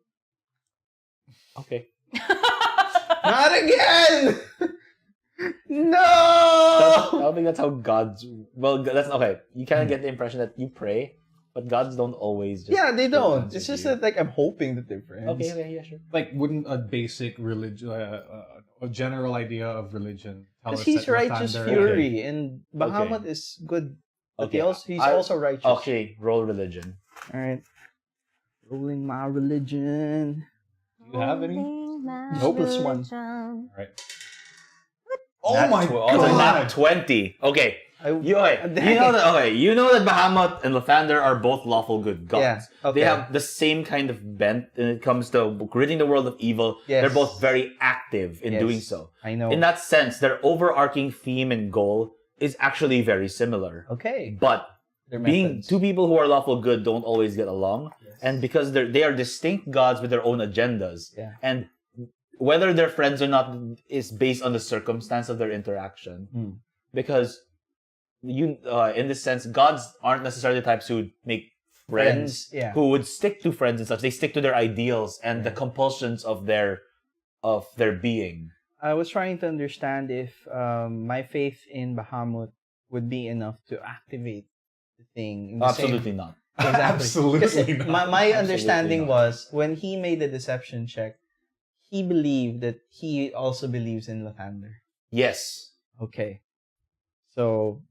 Okay. Not again! I No! don't think that's how gods. Well, that's okay. You kind of get the impression that you pray, but gods don't always. Just Yeah, they don't. answer It's to just you. that like I'm hoping that they're friends. Okay, yeah, sure. Like, wouldn't a basic religion, a general idea of religion tell us Because he's that righteous Lathander- fury, and Bahamut is good. But Okay. he's I- also righteous. Okay, roll religion. All right. Rolling my religion. Do you have any? Nope, it's one. Religion. All right. Nat Oh my tw- oh, it's a nat god! 20. Okay. I- You know that Bahamut and Lathander are both lawful good gods. Yeah, okay. They have the same kind of bent when it comes to ridding the world of evil. Yes. They're both very active in Yes. doing so. I know. In that sense, their overarching theme and goal is actually very similar. Okay. But Their being methods. two people who are lawful good don't always get along. Yes. And because they are distinct gods with their own agendas. Yeah. And whether they're friends or not is based on the circumstance of their interaction. Hmm. Because in this sense, gods aren't necessarily the types who would make friends, Yeah. who would stick to friends and such. They stick to their ideals and the compulsions of their being. I was trying to understand if my faith in Bahamut would be enough to activate the thing. In the Absolutely not. Same, exactly. Absolutely Because not. my Absolutely understanding not. was when he made the deception check, he believed that he also believes in Lathander. Yes. Okay. So,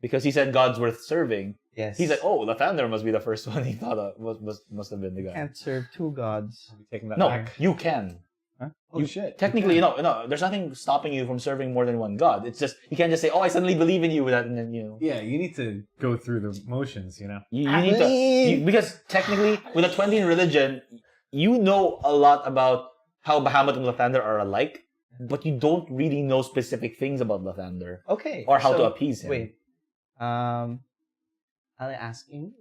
Because he said God's worth serving. yes. He's like, oh, Lathander must be the first one he thought of. Must have been the guy. Can't serve two gods. I'll be taking that No, back. you can. Oh shit! Technically, no, there's nothing stopping you from serving more than one god. It's just, you can't just say, oh, I suddenly believe in you without, and then, Yeah, you need to go through the motions, you know. You need to, because technically, with a 20 in religion, you know a lot about how Bahamut and Lathander are alike, but you don't really know specific things about Lathander Okay. or how so, to appease him. Wait. I'll ask Emilia.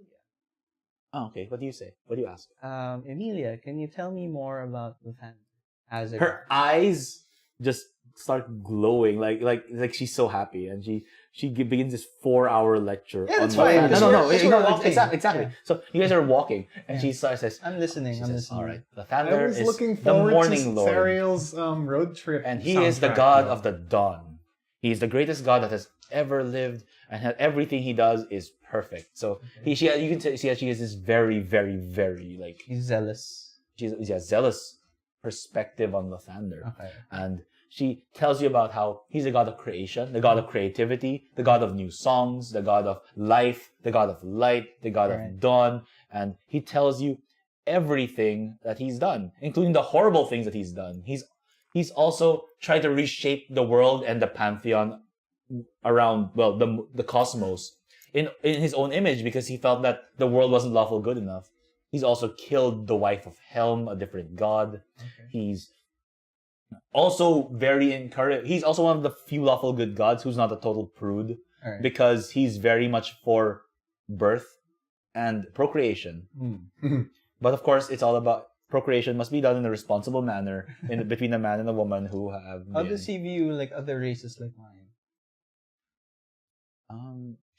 Oh, okay. What do you say? What do you ask? Emilia, can you tell me more about Lathander? As a Her eyes just start glowing, like she's so happy, and she begins this 4-hour lecture. Yeah, that's on fine. the No, exactly. Yeah. So you guys are walking, and she says, I'm listening. she I'm says, listening. all right, the I Lathander was is looking the forward morning to lord, Sariel's road trip, and he is the soundtrack, god though. of the dawn. He is the greatest god that has ever lived, and everything he does is perfect. So you can see that she has this very, very, very like He's zealous. she's a zealous perspective on Lathander. Okay. And she tells you about how he's the god of creation, the god of creativity, the god of new songs, the god of life, the god of light, the god of dawn. And he tells you everything that he's done, including the horrible things that he's done. He's also tried to reshape the world and the pantheon around, well, the cosmos in his own image, because he felt that the world wasn't lawful good enough. He's also killed the wife of Helm, a different god. Okay. He's also he's also one of the few lawful good gods who's not a total prude, because he's very much for birth and procreation. But of course, it's all about procreation must be done in a responsible manner between a man and a woman who have How does he view like other races like mine?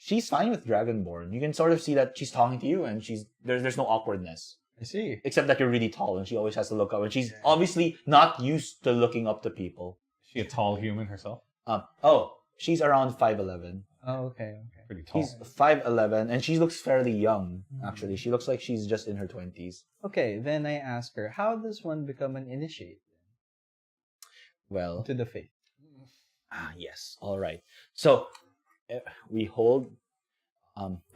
She's fine with Dragonborn. You can sort of see that she's talking to you, and there's no awkwardness. I see. Except that you're really tall, and she always has to look up, and she's obviously not used to looking up to people. Is she a tall human herself? She's around 5'11". Oh, okay. Pretty tall. She's 5'11", and she looks fairly young, actually. She looks like she's just in her 20s. Okay, then I ask her, how does one become an initiate? Well, to the faith. Yes. All right. So, we hold,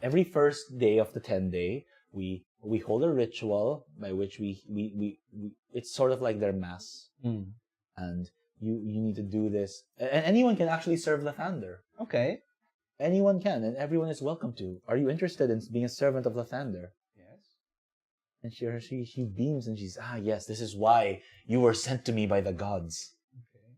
every first day of the 10-day, we hold a ritual by which we it's sort of like their mass. And you need to do this. And anyone can actually serve Lathander. Okay. Anyone can, and everyone is welcome to. Are you interested in being a servant of Lathander? Yes. And she beams, and she's, yes, this is why you were sent to me by the gods. Okay.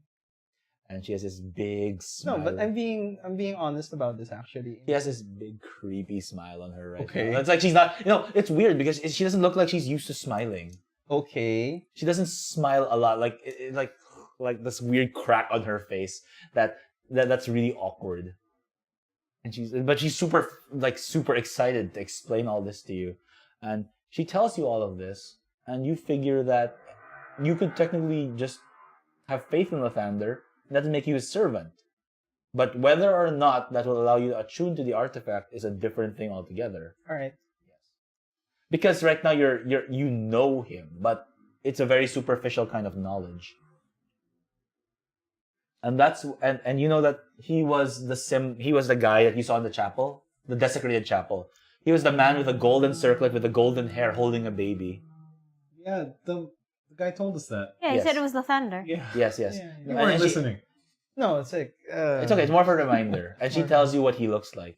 And she has this big smile. No, but I'm being honest about this, actually. She has this big creepy smile on her right now. It's like she's not, it's weird because she doesn't look like she's used to smiling. Okay. She doesn't smile a lot, like this weird crack on her face that's really awkward. And she's super excited to explain all this to you. And she tells you all of this, and you figure that you could technically just have faith in Lathander, and that will make you his servant. But whether or not that will allow you to attune to the artifact is a different thing altogether. All right. Yes. Because right now you know him, but it's a very superficial kind of knowledge. And and you know that he was the guy that you saw in the chapel, the desecrated chapel. He was the man with a golden circlet with the golden hair holding a baby. Yeah, the guy told us that. Yeah, he said it was Lathander. Yeah. Yes. Yeah. You weren't listening. No, it's like... It's okay, it's more of a reminder. And she tells you what he looks like.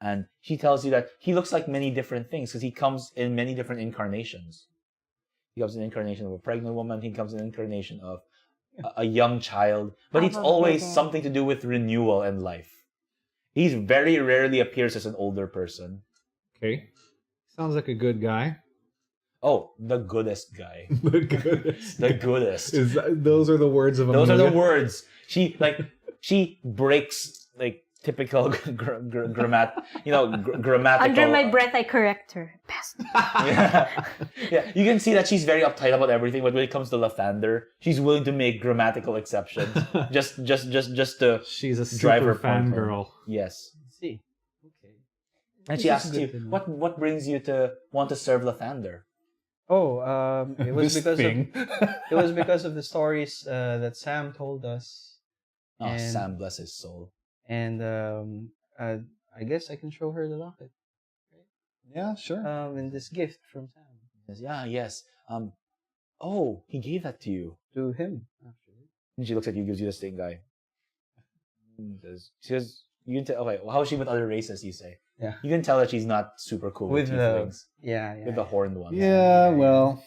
And she tells you that he looks like many different things because he comes in many different incarnations. He comes in an incarnation of a pregnant woman. He comes in an incarnation of a young child. But it's always something to do with renewal and life. He very rarely appears as an older person. Okay. Sounds like a good guy. Oh, the goodest guy. The goodest. The goodest. Those are the words of Those Amelia? are the words. She breaks typical grammatical. Under my breath, I correct her. Best. Yeah. You can see that she's very uptight about everything, but when it comes to Lathander, she's willing to make grammatical exceptions just to She's a drive her super fan point home. girl. Yes. Let's see. Okay. And she asks you, what brings you to want to serve Lathander? Oh, it was This because thing. it was because of the stories that Sam told us. Oh, And- Sam, bless his soul. And I guess I can show her the locket. Yeah, sure. And this gift from Sam. He says, yes. Oh, he gave that to you. To him, actually. And she looks at you, gives you the stink eye. She says, you can tell. Okay, well, how is she with other races? You say. Yeah. You can tell that she's not super cool with tieflings. With The horned ones. Yeah, well,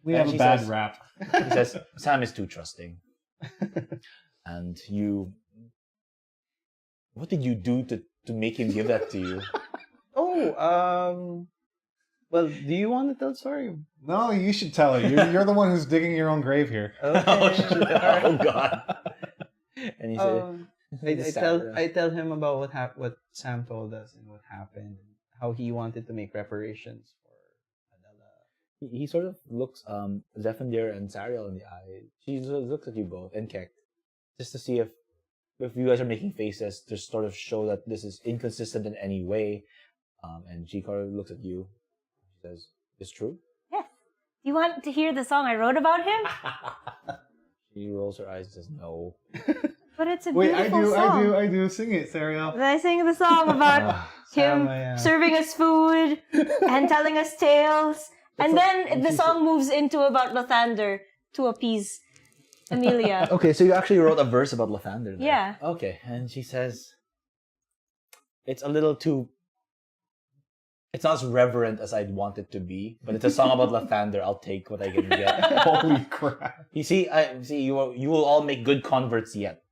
we And have she a bad says- rap. He says, Sam is too trusting. And you... What did you do to make him give that to you? Well, do you want to tell the story? No, you should tell it. You're the one who's digging your own grave here. Oh, shit. Oh God. And he said, I tell him about what Sam told us and what happened, and how he wanted to make reparations for Adella. he sort of looks Zephyndr and Sariel in the eye. She sort of looks at you both and Keck, just to see if you guys are making faces to sort of show that this is inconsistent in any way. And she kind of looks at you. She says, "It's true." Yes. Do you want to hear the song I wrote about him? She rolls her eyes and says, "No." But it's a Wait, beautiful song. I do. Sing it, Sariel. Then I sang the song about him serving us food and telling us tales. And then the song moves into about Lathander to appease Amelia. Okay, so you actually wrote a verse about Lathander there. Yeah. Okay, and she says, "It's a little too... It's not as reverent as I'd want it to be, but it's a song about Lathander. I'll take what I can get." Holy crap! You see, you will all make good converts yet.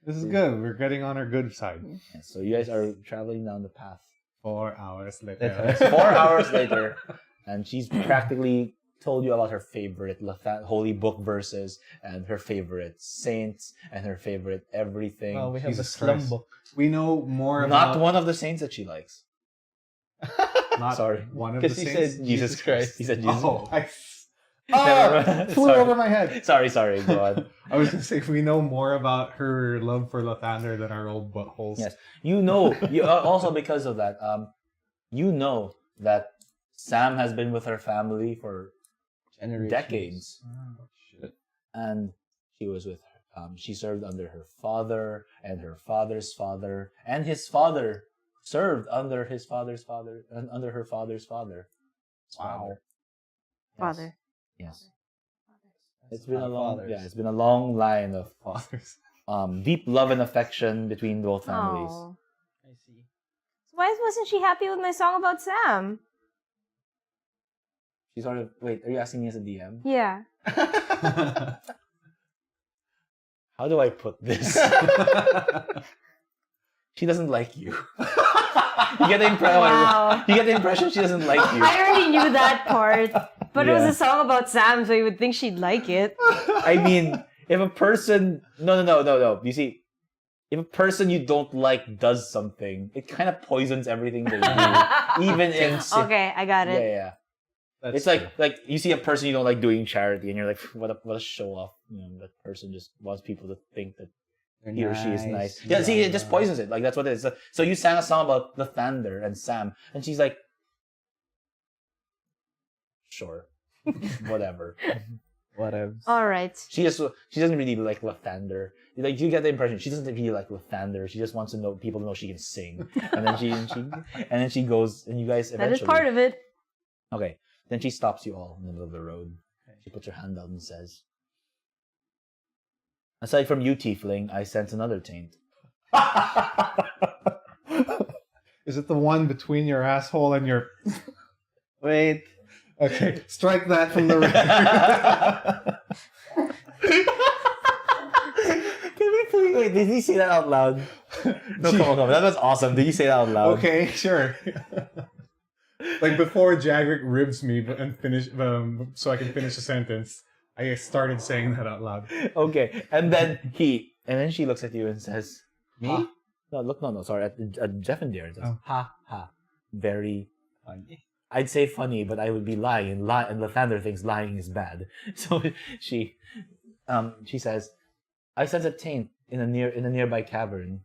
This is good. We're getting on our good side. Yeah, so you guys are traveling down the path. 4 hours later. 4 hours later, and she's practically told you about her favorite holy book verses and her favorite saints and her favorite everything. Well, we have Jesus the slum Christ. book. We know more Not about... one of the saints that she likes. Not Sorry. one of the Because he saints. said Jesus Christ. He said Jesus. Oh, Never mind. flew Sorry. over my head. Sorry, go on. I was going to say, we know more about her love for Lathander than our old buttholes. Yes. You know, also because of that, you know that Sam has been with her family for Generations. decades. Oh, shit. And she served under her father and her father's father, and his father served under his father's father and under her father's father. Wow. Father. Yes. That's It's been our fathers. it's been a long line of Fathers. deep love and affection between both families. Oh. I see. Why wasn't she happy with my song about Sam? She sort of, wait, are you asking me as a DM? Yeah. How do I put this? She doesn't like you. You get the impression. Wow. You get the impression she doesn't like you. I already knew that part, but it was Yeah. a song about Sam, so you would think she'd like it. I mean, if a person, no. You see, if a person you don't like does something, it kind of poisons everything they do, even in. Okay, I got it. Yeah. It's like you see a person you don't like doing charity, and you're like, what a show off. You know, that person just wants people to think that he or she is nice. Yeah, see, it just poisons it. Like that's what it is. So you sang a song about Lathander and Sam, and she's like, sure, whatever. Whatever. All right. She doesn't really like Lathander. Like you get the impression she doesn't really like Lathander. She just wants to know people to know she can sing, and then she goes, and you guys That eventually. is part of it. Okay, then she stops you all in the middle of the road. She puts her hand out and says, "Aside from you, Tiefling, I sense another taint." Is it the one between your asshole and your... Wait. Okay, strike that from the record. Can we please? Wait, did he say that out loud? No, come on. That was awesome. Did you say that out loud? Okay, sure. Like before Jagrick ribs me and finish, so I can finish a sentence, I started saying that out loud. Okay, and then she looks at you and says, "Me? Huh? No, sorry, at Zephyndr. Says, Oh. Ha. Very Funny. I'd say funny, but I would be lying, and Lathander thinks lying is bad." So she says, "I sense a taint in a nearby cavern."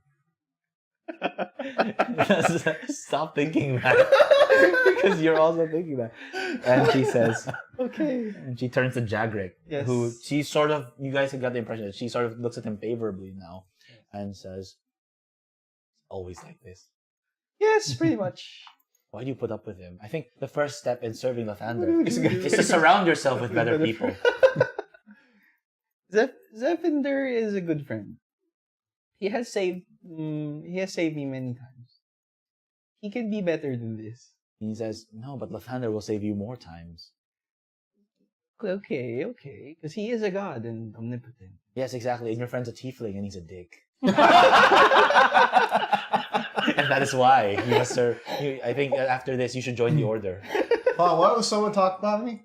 Stop thinking that, because you're also thinking that. And she says, Okay. and she turns to Jagrick, Yes. who you guys have got the impression that she sort of looks at him favorably now, and says, "Always like this. Yes, pretty much. Why do you put up with him? I think the first step in serving Lathander is to surround yourself with better people." Zephyndr is a good friend. He has saved me many times. He can be better than this. He says, "No, but Lathander will save you more times." Okay. Because he is a god and omnipotent. Yes, exactly. And your friend's a tiefling and he's a dick. And that is why you must serve. I think after this, you should join the order. Oh, what was someone talking about me?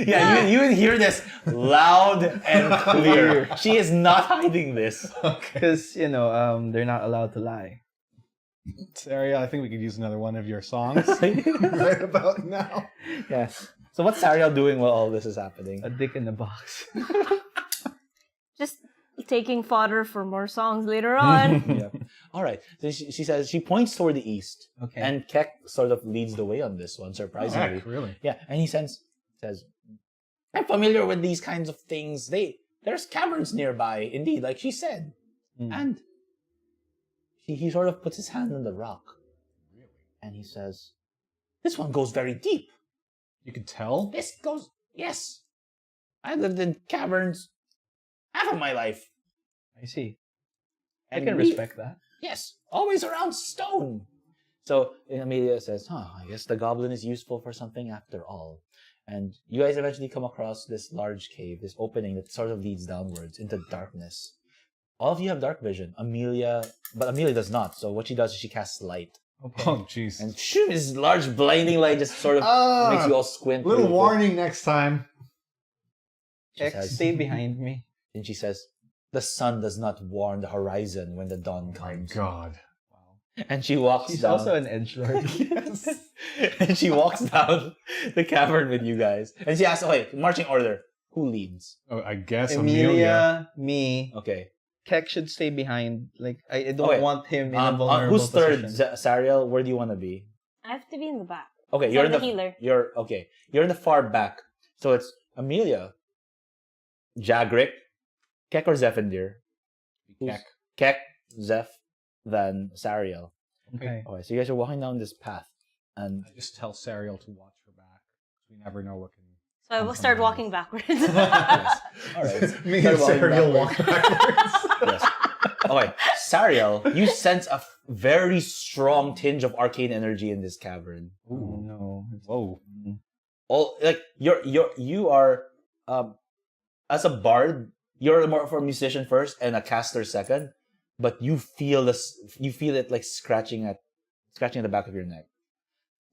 Yeah, you would hear this loud and clear. She is not hiding this. Because, they're not allowed to lie. Sariel, I think we could use another one of your songs right about now. Yes. So what's Sariel doing while all this is happening? A dick in the box. Just taking fodder for more songs later on. Yeah. All right. So she says she points toward the east, Okay. and Keck sort of leads the way on this one, surprisingly. Heck, really? Yeah, and he says, "I'm familiar with these kinds of things. There's caverns nearby, indeed, like she said." And he sort of puts his hand on the rock, and he says, "This one goes very deep. You could tell? Yes. I lived in caverns half of my life. I see. I And can respect that. Yes, always around stone." So Amelia says, I guess the goblin is useful for something after all. And you guys eventually come across this large cave, this opening that sort of leads downwards into darkness. All of you have dark vision. But Amelia does not. So what she does is she casts light. Okay. Oh, jeez. And this large blinding light just sort of makes you all squint. Little really quick. warning next time. She X, says- stay behind me. And she says, "The sun does not warm the horizon when the dawn comes." God. And she walks She's down. also an edgelord. Yes. And she walks down the cavern with you guys. And she asks, okay, marching order. Who leads? Oh, I guess Amelia, me, Okay. Keck should stay behind. Like, I don't Okay. want him in a vulnerable who's third? position. Sariel, where do you want to be? I have to be in the back. Okay, So you're I'm in the healer. You're in the far back. So it's Amelia, Jagrick, Keck or Zephyndr? Keck. Keck, Zeph, then Sariel. Okay. Okay, so you guys are walking down this path. And I just tell Sariel to watch her back. We never know what can... So I will start walking backwards. yes. All right. Me Start and walking Sariel walk backwards. backwards. Yes. Okay, Sariel, you sense a very strong tinge of arcane energy in this cavern. Oh, no. Whoa. All like you are as a bard, you're more of a musician first and a caster second, but you feel it like scratching at the back of your neck.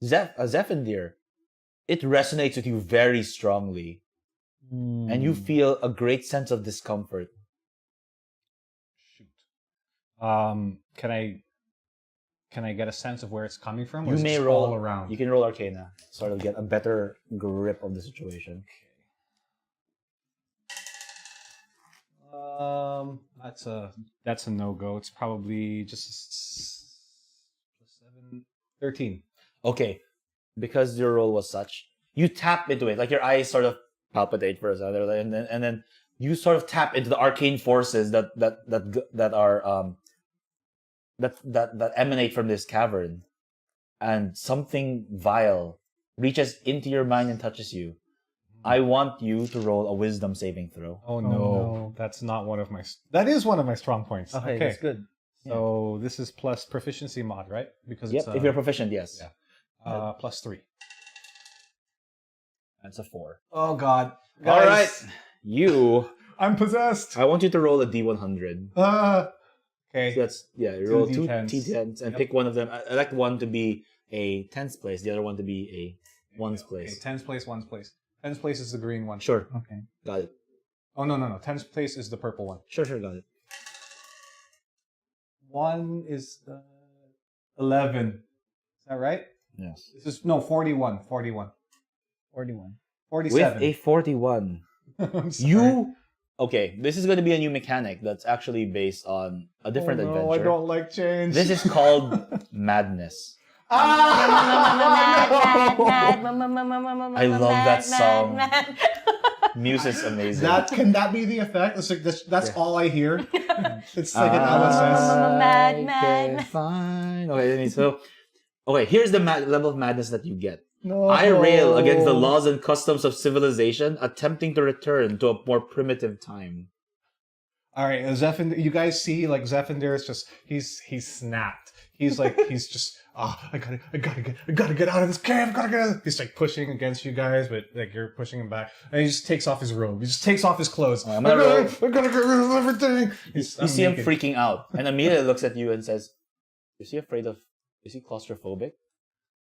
Zephyndr, it resonates with you very strongly, and you feel a great sense of discomfort. Shoot. Can I get a sense of where it's coming from? Or You is may it roll all around. You can roll Arcana, sort of get a better grip of the situation. That's a no-go. It's probably just 7, 13. Okay, because your roll was such, you tap into it, like your eyes sort of palpitate for a second, and then you sort of tap into the arcane forces that emanate from this cavern, and something vile reaches into your mind and touches you. I want you to roll a wisdom saving throw. Oh no, no. that's not one of my. That is one of my strong points. Okay, that's good. So this is plus proficiency mod, right? Because Yep, it's if you're proficient, yes. Yeah. Plus 3. That's a 4. Oh God! All right, I'm possessed. I want you to roll a D100. Okay. So that's you roll two D10s. D10s and pick one of them. I like one to be a 10th place, the other one to be a 1's place. Okay, 10th place, 1's place. 10th place is the green one. Sure, Okay. got it. Oh no. 10th place is the purple one. Sure, got it. 1 is 11. Is that right? Yes. This is 41. 41. 47. With a 41, I'm sorry. you. Okay, this is going to be a new mechanic that's actually based on a different adventure. I don't like change. This is called madness. I love that song. Muse is amazing. Can that be the effect? It's like that's all I hear. It's like an LSS. Mad. Fine. Okay, here's the level of madness that you get. No. I rail against the laws and customs of civilization, attempting to return to a more primitive time. All right, Zephyndr, you guys see like Zephyndr is just he's snapped. He's like he's just I gotta get out of this cave. I gotta get out. He's like pushing against you guys, but like you're pushing him back, and he just takes off his robe. He just takes off his clothes. I I gotta get rid of everything. You see him freaking out, and Amelia looks at you and says, Is he afraid of? Is he claustrophobic?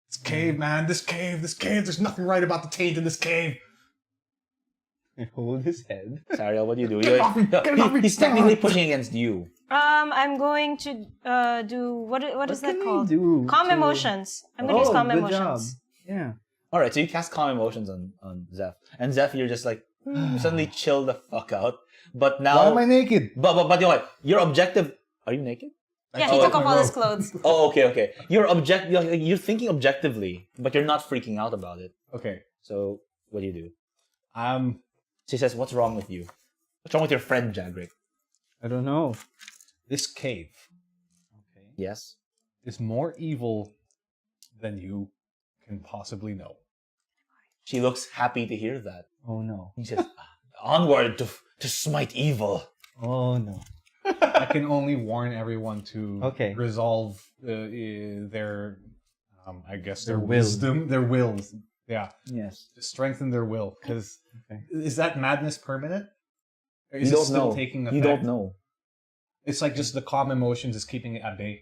This cave, man. This cave. There's nothing right about the taint in this cave. I hold his head. Sariel, what do you do? Get off me, He's technically pushing against you. I'm going to do what is that can I called? do Calm to- emotions. I'm gonna use calm good emotions. job. Yeah. All right, so you cast calm emotions on Zeph, and Zeph, you're just like suddenly chill the fuck out. But now, Why am I naked? but you know what? Your objective. Are you naked? Yeah, he took off all his clothes. Oh, okay. You're thinking objectively, but you're not freaking out about it. Okay. So what do you do? She She says, "What's wrong with you? What's wrong with your friend Jagrick?" I don't know. This cave, okay, Yes. is more evil than you can possibly know. She looks happy to hear that. Oh no. He says, "Onward to smite evil." Oh no. I can only warn everyone to Okay. resolve their, I guess, their Their will. wisdom, their wills. Yeah, Yes. to strengthen their will. Because Okay. is that madness permanent? Or is You it don't still know. taking You effect? don't know. It's like just the calm emotions is keeping it at bay.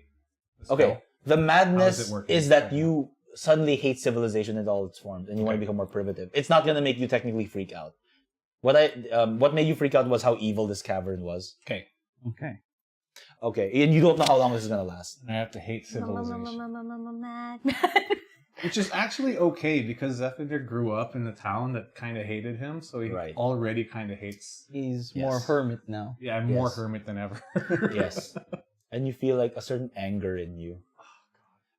Okay. The madness How is it working is that right you suddenly hate civilization in all its forms, and you want to become more primitive. It's not gonna make you technically freak out. What made you freak out was how evil this cavern was. Okay. Okay. Okay, and you don't know how long this is gonna last. And I have to hate civilization. Mad. Which is actually okay because Zephyndr grew up in a town that kind of hated him, so he Right. already kind of hates. He's Yes. more hermit now. Yeah, I'm more Yes. hermit than ever. Yes, and you feel like a certain anger in you.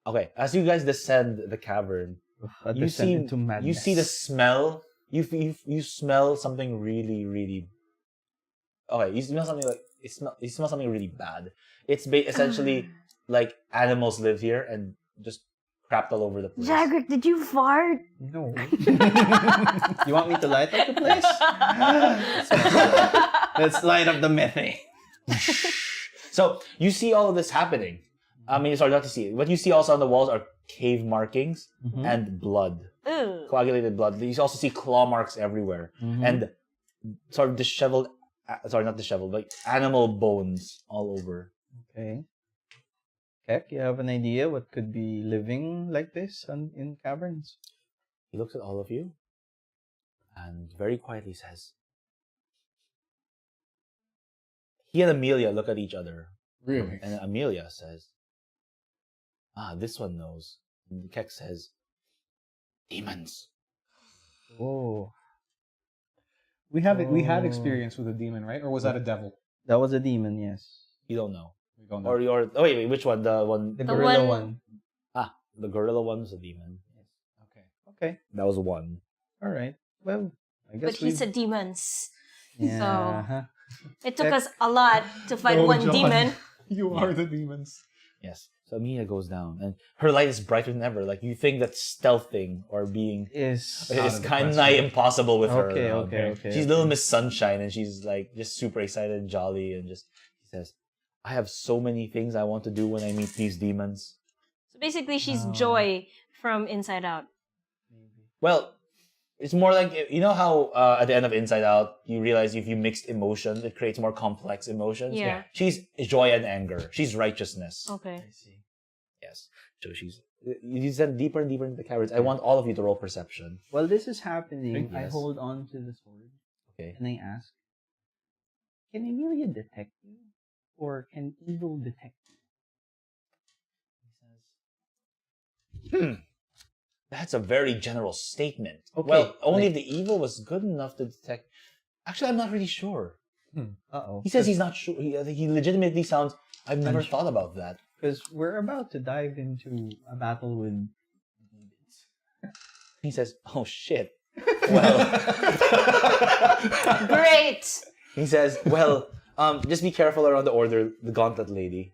Okay, as you guys descend the cavern, A you descent see into madness. you see the smell. You smell something really. Okay, you smell something like you smell something really bad. It's essentially like animals live here and just crapped all over the place. Jagrick, did you fart? No. You want me to light up the place? Let's light up the methane. So you see all of this happening. I mean, sorry, not to see it. What you see also on the walls are cave markings and blood, Ooh. coagulated blood. You also see claw marks everywhere and sort of disheveled. Sorry, not disheveled, but animal bones all over. Okay. Keck, you have an idea what could be living like this in caverns? He looks at all of you and very quietly says, he and Amelia look at each other. Really? And Amelia says, this one knows. And Keck says, demons. Oh. We had experience with a demon, right? Or was that a devil? That was a demon, yes. You don't know. We don't know. Or oh wait, which one? The one. The The gorilla one- one. The gorilla one was a demon. Okay. Okay. That was one. All right. Well, I guess But he said demons. yeah. So it took us a lot to fight Oh, one John. demon. You are the demons. Yes. So Amelia goes down, and her light is brighter than ever. Like you think that stealthing or being is Out is of the kind of question. impossible with her. Okay, around. okay. She's Little Miss Sunshine, and she's like just super excited and jolly, and just she says, "I have so many things I want to do when I meet these demons." So basically, she's Joy from Inside Out. Well, it's more like you know how at the end of Inside Out you realize if you mixed emotions, it creates more complex emotions. Yeah. She's joy and anger. She's righteousness. Okay. see. Yes. So she's you descend deeper and deeper into the caverns. I want all of you to roll perception. While this is happening, I Yes. hold on to the sword Okay. and I ask, can Amelia detect you? Or can evil detect you? That's a very general statement. Okay, Well, only like- if the evil was good enough to detect. Actually, I'm not really sure. Uh-oh. He says he's not sure. He legitimately sounds. I've never Unsure. thought about that. Because we're about to dive into a battle with demons. He says, "Oh shit." Well, Great. he says, "Well, just be careful around the Gauntlet lady."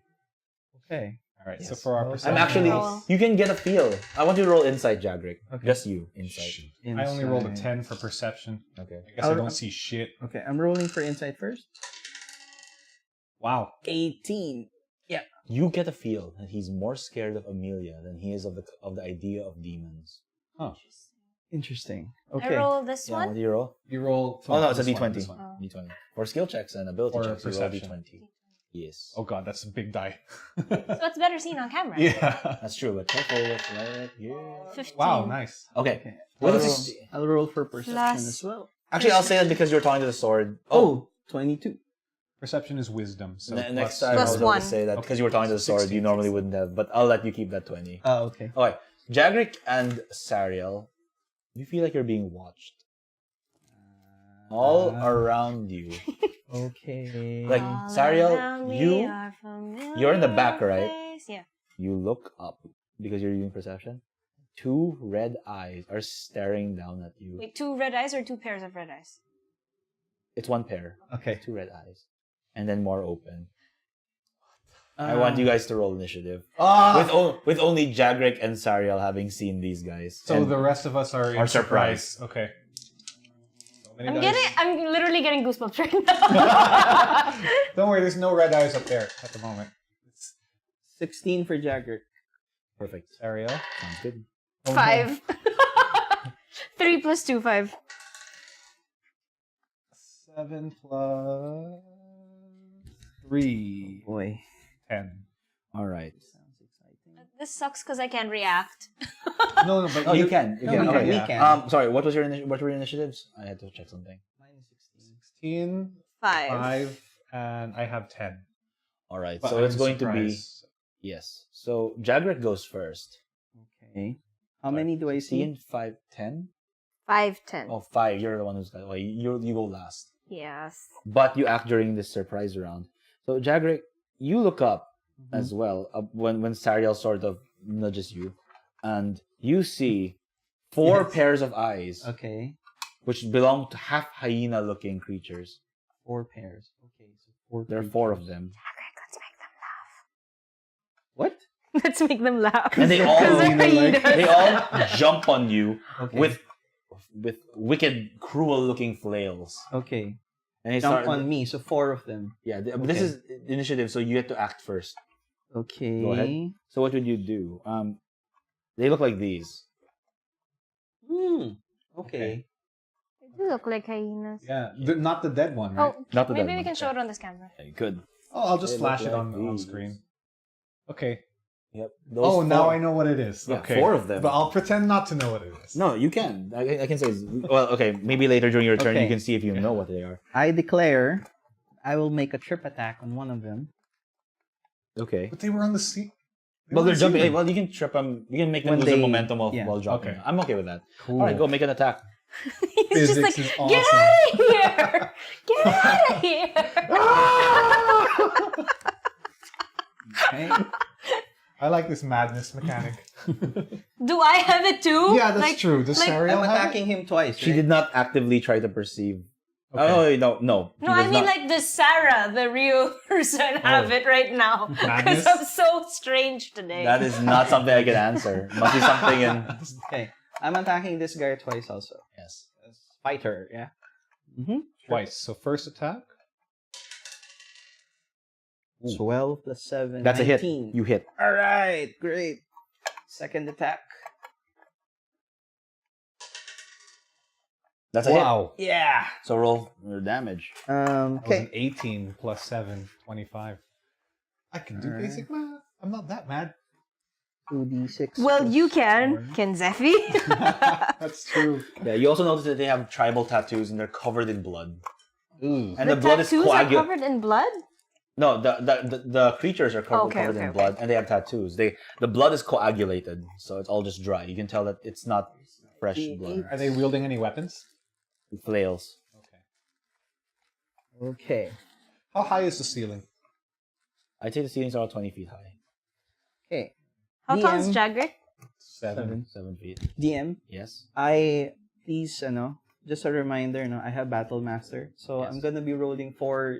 Okay. All right. So Yes. for our I'm perception, I'm actually. Roll. You can get a feel. I want you to roll insight, Jagrick. Okay. Just you, insight. I only rolled a Insight. 10 for perception. Okay. I guess I don't see shit. Okay, I'm rolling for insight first. Wow. 18. You get a feel that he's more scared of Amelia than he is of the idea of demons. Huh. Interesting. I Okay. roll this Yeah, one. what do you roll? You roll. Oh no, it's a this one, D20. this one. D20 for skill checks and ability Or checks. You roll a perception. D20. Yes. Oh god, that's a big die. So it's better seen on camera. Yeah. That's true, but careful with right here. 15. Wow, nice. Okay. I'll roll for perception Plus- as well. Actually, I'll say that because you're talking to the sword. Oh, 22. Perception is wisdom. So Next plus- time Plus I was going one. to say that because you were talking to the sword, 16, you normally 16. wouldn't have. But I'll let you keep that 20. Oh, okay. Okay. Jagrick and Sariel, you feel like you're being watched. All around you. Okay. Like, All Sariel, around me you- are familiar you're in the back, right? faces. Yeah. You look up because you're using perception. 2 red eyes are staring down at you. Wait, 2 red eyes or 2 pairs of red eyes? It's 1 pair. Okay. 2 red eyes. And then more open. I want you guys to roll initiative. With only Jagrick and Sariel having seen these guys. So And the rest of us are in surprised. surprise. Okay. So many dice. I'm literally getting goosebumps right now. Don't worry, there's no red eyes up there at the moment. 16 for Jagrick. Perfect. Ariel. Sounds good. 5. 3 plus 2, 5. 7 plus 3. Boy. 10. All right. Sounds exciting. This sucks because I can't react. No, but Oh, you can. You No, can. we Okay. can. can. Sorry. What were your initiatives? I had to check something. Mine is 16. 16, 5. 5, and I have 10. All right. But So I'm it's going to be surprised. yes. So Jagrick goes first. Okay. How many do I see? 16, 5, 10. 5, 10. Oh, 5. You're the one who's got. Well, you go last. Yes. But you act during this surprise round. So Jagrick, you look up as well when Sariel sort of nudges you, and you see 4 Yes. pairs of eyes, Okay. which belong to half hyena-looking creatures. 4 pairs. Okay. So 4. There are 4 of them, What? Let's make them laugh. and they all 'Cause they're hyenas. they all jump on you Okay. with wicked, cruel-looking flails, Okay. and they Jump start. on me. So 4 of them. Yeah, this Okay. is initiative, so you get to act first. Okay. Go ahead. So what would you do? They look like these. Okay. They do look like hyenas. Yeah, not the dead one, right? Oh, Not the maybe dead we one. can show it on this camera. Yeah, you could. Oh, I'll just They flash look it like on these. screen. Okay. Yep. Oh, now I know what it is. Yeah, Okay. 4 of them. But I'll pretend not to know what it is. No, you can. I can say. Well, okay. Maybe later during your turn, Okay. you can see if you know what they are. I declare I will make a trip attack on one of them. Okay. But they were on the sea. Well, they're jumping. Well, you can trip them. You can make them When lose their they- momentum yeah. while dropping. Okay. I'm okay with that. Cool. All right, go make an attack. He's just like, Physics is get awesome." out of here! Get out of here! Okay. I like this madness mechanic. Do I have it too? Yeah, that's Like, true. Does like- Sariel I'm have it? attacking him twice. She right? did not actively try to perceive. Okay. Oh no. No, she I does mean not. like does Sarah, the real person, have it right now? Because Madness? I'm so strange today. That is not something I can answer. Must be something in. Okay. I'm attacking this guy twice also. Yes. Fighter, yeah. Twice. So first attack. 12 plus 7. That's 19. a hit. You hit. Alright, great. Second attack. That's a hit. Wow. Yeah. So roll your damage. That was Okay. an 18 plus 7, 25. I can do Alright. basic math. I'm not that mad. 2d6. well, plus you can. 4. Can Zephy? That's true. Yeah. You also notice that they have tribal tattoos and they're covered in blood. Ooh. And The the blood is tattoos are coagulated. covered in blood? No, the creatures are covered Okay, in okay. blood, and they have tattoos. The blood is coagulated, so it's all just dry. You can tell that it's not fresh blood. Are they wielding any weapons? Flails. Okay. Okay. How high is the ceiling? I'd say the ceilings are all 20 feet high. Okay. How tall is DM. Jagrick? 7. 7 feet. DM, Yes. please, just a reminder, I have Battle Master. So Yes. I'm gonna be rolling 4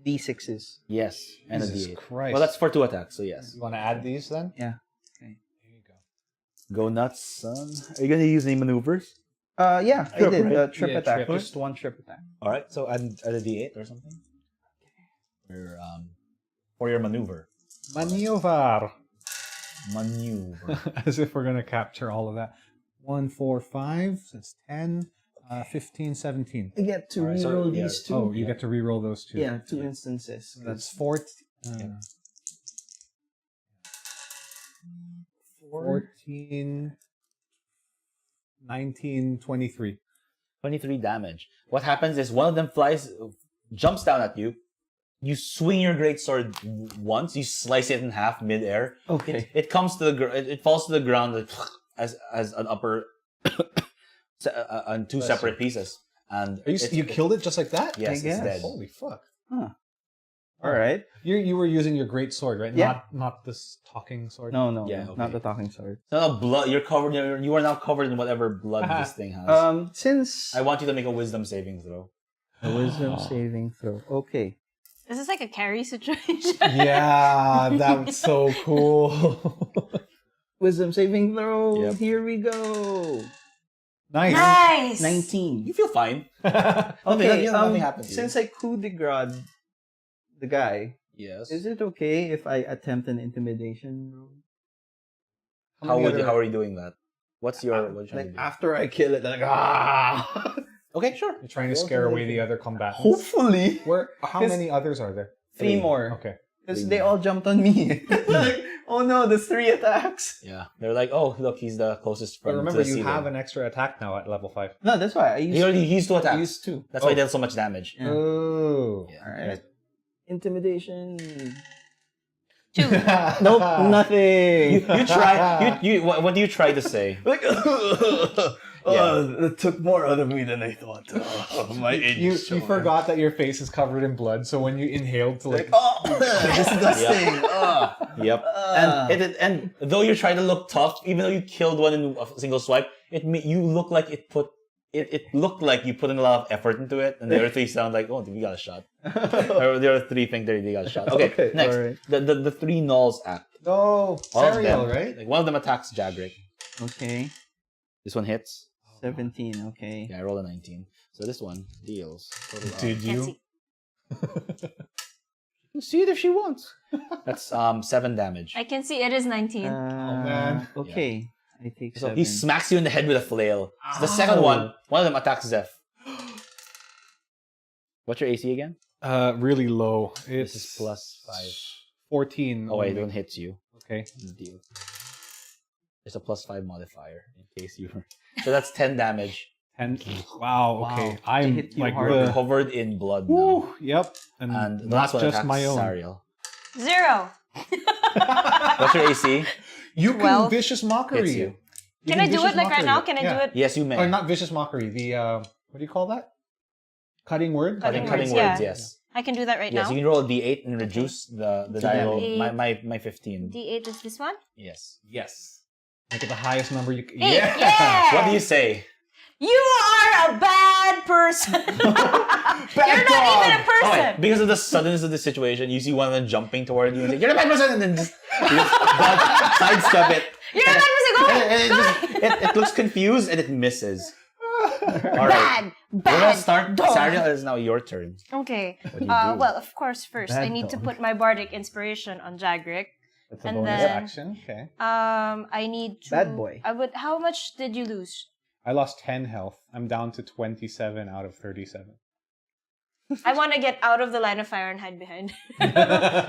D6s. Yes. And a Jesus D8. Christ. Well, that's for 2 attacks, so yes. You want to add these then? Yeah. Here you go. Go nuts, son. Are you going to use any maneuvers? Yeah, I Trip, did. right? Trip Yeah, attack. trip. Just 1 trip attack. All right, so add a D8 or something. For your maneuver. Maneuver. Maneuver. As if we're going to capture all of that. 1, 4, 5. So it's 10, 15, 17. I get to Alright, so, reroll yeah. these 2. Oh, you get to re-roll those two. Yeah, 2 instances. That's 14. 14, 19, 23. 23 damage. What happens is one of them jumps down at you. You swing your greatsword once. You slice it in half mid-air. Okay. It comes to the it falls to the ground as an upper on two separate pieces. And You killed it just like that? Yes, I it's guess. dead. Holy fuck. Huh. All right. You were using your great sword, right? Yeah. Not this talking sword. No, Yeah, no, okay. not the talking sword. No, blood. You're covered. You are now covered in whatever blood this thing has. Since I want you to make a wisdom saving throw. a wisdom saving throw. Okay. This is like a carry situation. Yeah, that's so cool. Wisdom saving throw. Yep. Here we go. Nice. Nice. 19. You feel fine. Okay. Nothing happened to you. Since I coup de grace the guy, Yes. is it okay if I attempt an intimidation roll? How are you doing that? What you trying to Like do? after I kill it, like Okay, sure. You're trying to scare away the other combatants. Hopefully, How many others are there? 3 more. Okay. Because they all jumped on me. Like, oh no, there's 3 attacks. Yeah, they're like, oh, look, he's the closest But friend. remember, to you the have ceiling. an extra attack now at level 5. No, that's why I used. He used 2 I attacks. used 2. That's why he did so much damage. Yeah. Oh. Yeah. All right. Intimidation. 2. Nope, nothing. You try. What do you try to say? Like, it took more out of me than I thought. Oh, my age You is showing. forgot that your face is covered in blood, so when you inhaled to Like, oh, disgusting. Yep. And though you're trying to look tough, even though you killed one in a single swipe, you look like it looked like you put in a lot of effort into it, and the other 3 sound like, oh, we got a shot. Or the other 3 think they got a shot. Okay, next. alright. The 3 gnolls act. No, All of Sariel, them, right? Like one of them attacks Jagrick. Okay. This one hits. 17, okay. Yeah, I rolled a 19. So this one deals. Total of- Did Can't you? see. You see it if she wants. That's 7 damage. I can see it is 19. man. Okay. I take So 7. he smacks you in the head with a flail. The second one of them attacks Zeph. What's your AC again? Really low. This It's is plus 5. 14. Oh wait, it don't hit you. Okay. Deal. There's a plus 5 modifier in case you were. So that's 10 damage. 10. Wow, okay. They I'm hit you like hard. You're the... covered in blood now. Woo, yep. And the not last one just attacks my own. Sariel. 0. What's your AC? You can 12. vicious mockery. Hits you. Can I do it like right now? Can I do it? Yes, you may. Or not vicious mockery. The what do you call that? Cutting word. Cutting Cutting words, words, yeah. yes. I can do that right Yes, now. you can roll a d8 and reduce the die roll. D8. My 15. D8 is this one? Yes. Yes. Make it the highest number you can. 8. Yeah. What do you say? You are a bad person. You're not even a person. Okay, because of the suddenness of the situation, you see one of them jumping toward you and say, "You're a bad person," and then just sidestep it. You're a bad person. Go ahead. And it looks confused and it misses. All right. We're gonna Bad start. dog. Sariel, it is now your turn. Okay. What do you do? Well, of course, first I Bad need to dog. put my bardic inspiration on Jagrick. That's a And bonus then- action. Okay. I need to. Bad boy. I would. How much did you lose? I lost 10 health. I'm down to 27 out of 37. I want to get out of the line of fire and hide behind.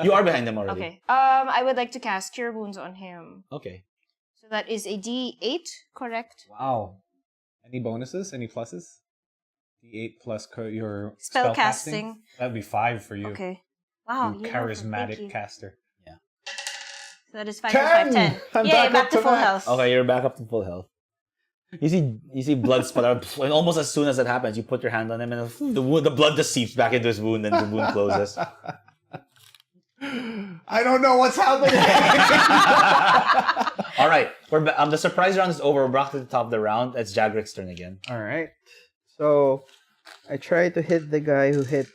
You are behind them already. Okay. I would like to cast Cure Wounds on him. Okay. So that is a D8, correct? Wow. Any bonuses? Any pluses? D8 plus your Spell spellcasting? casting. That'd be 5 for you. Okay. Wow. You know, charismatic thank you. caster. So that is 5 plus 5, 10. I'm Yay, back back up to to full max. health. Okay, you're back up to full health. You see blood sputter out, and almost as soon as that happens, you put your hand on him, and the blood just seeps back into his wound, and the wound closes. I don't know what's happening. All right, the surprise round is over. We're back to the top of the round. It's Jagrick's turn again. All right. So I try to hit the guy who hit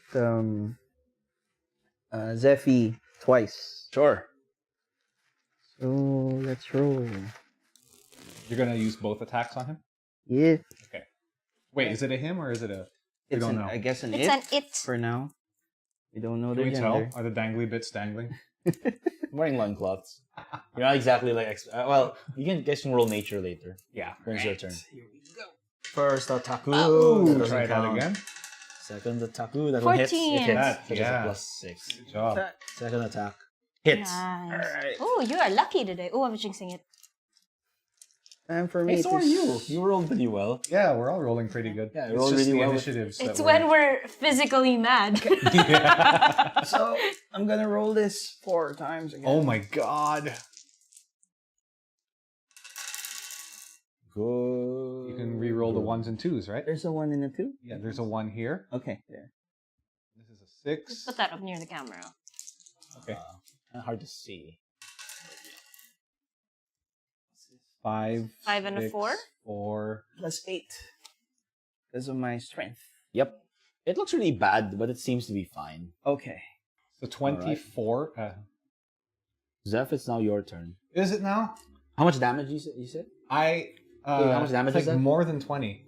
Zephy twice. Sure. So let's roll. You're gonna use both attacks on him? Yeah. Wait, is it a him or is it a... We It's don't an, know. I guess an It's it an it. for now. We don't know Can their we tell? gender. Are the dangly bits dangling? I'm wearing loincloths. You're not exactly like... well, you guys can roll nature later. Yeah. When it's your turn. Here we go. First attack. Ooh, Doesn't try that count. again. Second attack. Ooh, that one hits. It 14. hits. That, So it's yeah. a plus 6. Good job. Second attack. Hits. Nice. Alright. Oh, you are lucky today. Oh, I'm jinxing it. And for me, Hey, so to are you. You rolled pretty well. Yeah, we're all rolling pretty good. Yeah, it's roll just really the well. initiatives. It's that when we're physically mad. yeah. So I'm gonna roll this 4 times again. Oh my god. Good. You can re-roll the 1s and 2s, right? There's a 1 and a 2. Yeah, there's a 1 here. Okay, there. This is a 6. Put that up near the camera. Okay. Hard to see. 5. 5 and a 4? 4. Plus 8. Because of my strength. Yep. It looks really bad, but it seems to be fine. Okay. So 24. Zeph, it's now your turn. Is it now? How much damage you said? Wait, how much damage it's is like that? more than 20.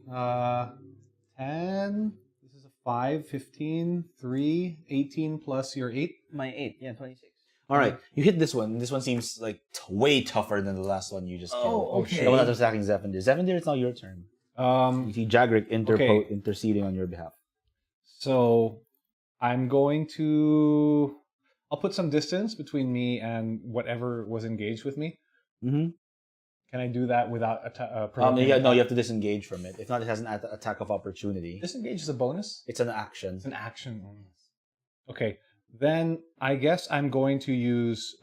10. This is a 5, 15, 3, 18 plus your 8. My 8. Yeah, 26. All right, you hit this one. This one seems like way tougher than the last one you just killed. okay. The one that was attacking Zephyndr. Zephyndr, it's now your turn. You see Jagrick interceding on your behalf. So I'm going to... I'll put some distance between me and whatever was engaged with me. Mm-hmm. Can I do that without You have to disengage from it. If not, it has an attack of opportunity. Disengage is a bonus? It's an action. It's an action. Okay. Then I guess I'm going to use...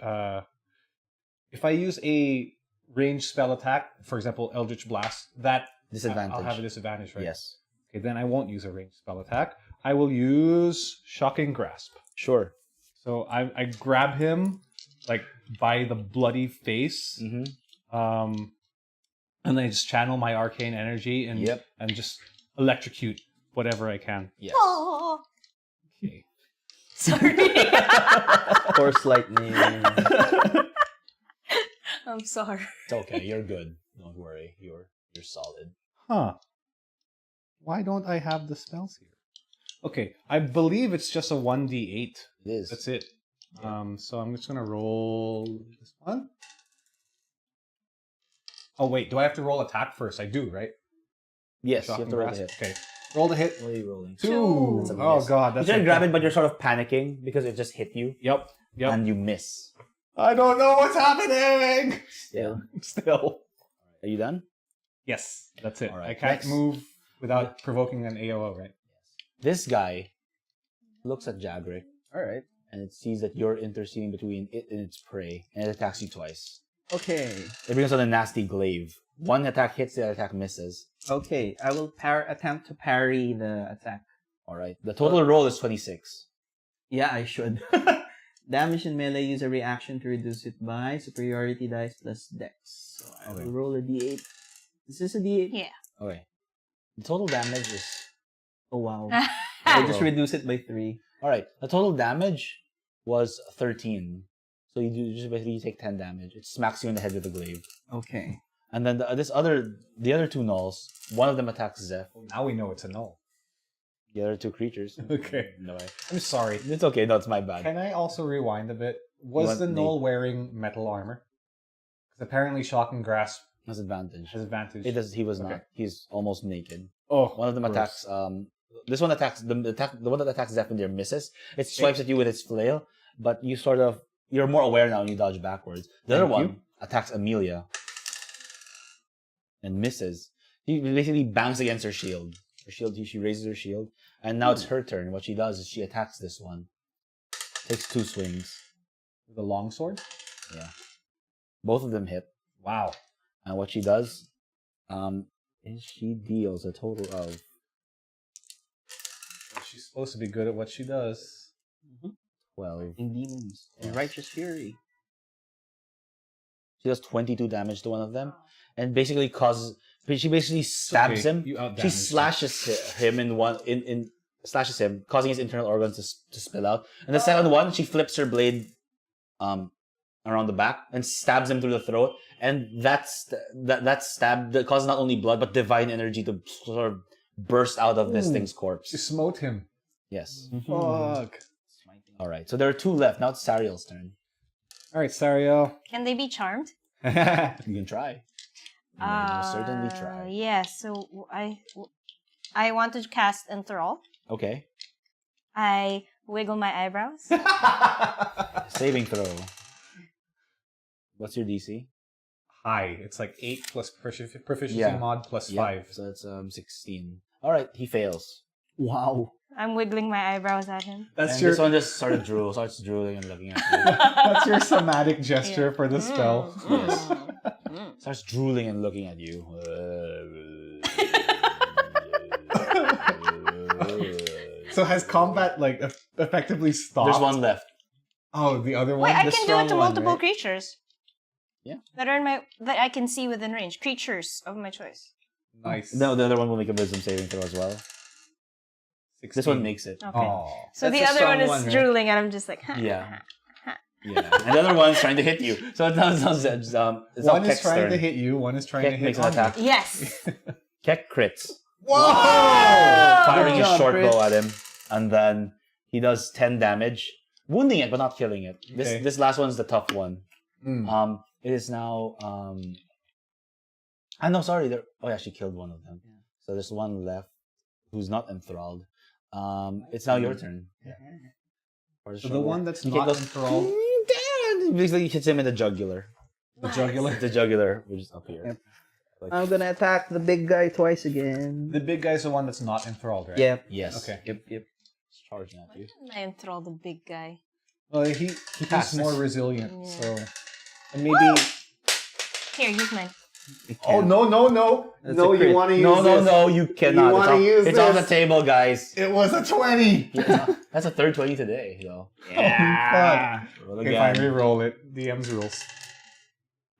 if I use a ranged spell attack, for example, Eldritch Blast, that... Disadvantage. I'll have a disadvantage, right? Yes. Okay, then I won't use a ranged spell attack. I will use Shocking Grasp. Sure. So I grab him like by the bloody face, Mm-hmm. and I just channel my arcane energy and just electrocute whatever I can. Yes. Oh, Okay. sorry. Force lightning. I'm sorry. It's okay. You're good. Don't worry. You're solid. Huh. Why don't I have the spells here? Okay, I believe it's just a 1d8. It is. That's it. So I'm just gonna roll this one. Oh wait, do I have to roll attack first? I do, right? Yes, you Shocking have to roll the Grasp? hit. Okay. Roll the hit. What are you rolling? 2. That's a Oh miss. god, You that's try to a- grab it, but you're sort of panicking because it just hit you, Yep. and you miss. I don't know what's happening. Yeah. Still. Are you done? Yes, that's it. All right, I can't next. move without provoking an AOO, right? This guy looks at Jagrick, Alright. and it sees that you're interceding between it and its prey, and it attacks you twice. Okay. It brings on a nasty glaive. One attack hits, the other attack misses. Okay. I will attempt to parry the attack. All right. The total roll is 26. Yeah, I should. Damage in melee, use a reaction to reduce it by superiority dice plus dex. So I will roll a d8. Is this a d8? Yeah. Okay. The total damage is... Oh wow. I just reduce it by 3. All right. The total damage was 13. So you just basically take 10 damage. It smacks you in the head with a glaive. Okay. And then the other two nulls, one of them attacks Zeph. Now we know it's a null. The other two creatures. Okay. No way. I'm sorry. It's okay. No, it's my bad. Can I also rewind a bit? Was want the Nate? null wearing metal armor? Because apparently Shocking Grasp Has advantage. has advantage. It does. He was Okay. not. He's almost naked. Oh, One of them gross. attacks. This one attacks the one that attacks Zephyndr misses. It swipes at you with its flail, but you're more aware now and you dodge backwards. The other Thank you. one attacks Amelia and misses. He basically bangs against her shield. She raises her shield, and now it's her turn. What she does is she attacks this one. Takes 2 swings. With a longsword? Yeah, both of them hit. Wow. And what she does, is she deals a total of She's supposed to be good at what she does. 12. In demons. And righteous fury. She does 22 damage to one of them, and basically she basically stabs okay. him. You She outdamaged slashes him slashes him, causing his internal organs to spill out. And the second one, she flips her blade, around the back and stabs him through the throat. And that stab that causes not only blood but divine energy to sort of burst out of this thing's She corpse. smote him. Yes. Fuck. All right. So there are 2 left. Now it's Sariel's turn. All right, Sariel. Can they be charmed? You can try. You may most certainly try. Yeah, so I want to cast Enthrall. Okay. I wiggle my eyebrows. Saving throw. What's your DC? High. It's like 8 plus proficiency Yeah. mod plus Yeah, 5. so it's 16. All right, he fails. Wow. I'm wiggling my eyebrows at him. That's And your this one just starts drooling and looking at you. that's your somatic gesture for the spell. Yes. Starts drooling and looking at you. So has combat like effectively stopped? There's one left. Oh, the other one. Wait, I the can do strong it to one, multiple right? creatures. Yeah. That are that I can see within range. Creatures of my choice. Nice. No, the other one will make a wisdom saving throw as well. 16. This one makes it. Okay. Oh. So That's the a other strong one is one, right? drooling, and I'm just like, ha, Yeah. ha, ha. Yeah. And the other one's trying to hit you. So it's not One is Keck's trying turn. to hit you, one is trying Keck to hit makes an on attack. Yes. Keck crits. Whoa! Firing Good his job, short Chris. bow at him. And then he does 10 damage. Wounding it, but not killing it. Okay. This last one's the tough one. Mm. It is now no, sorry, yeah, she killed one of them. Yeah. So there's one left who's not enthralled. It's now your turn. So the one that's You not get those- enthralled, Basically hits him in the jugular. the jugular. The jugular, which is up here. Yep. Like- I'm gonna attack the big guy twice again. The big guy's the one that's not enthralled, right? Yep. Yes. Okay. Yep. It's charging at you. I enthrall the big guy. Well, he's Passes. more resilient, Yeah. so and maybe. Here, use mine. Oh no! That's No, a you crit. want to use No, this. no, you cannot. wanna use it's on the this. table, guys. It was a 20. That's a third 20 today, though. Yeah. Roll If I again. re-roll it, DM's rules.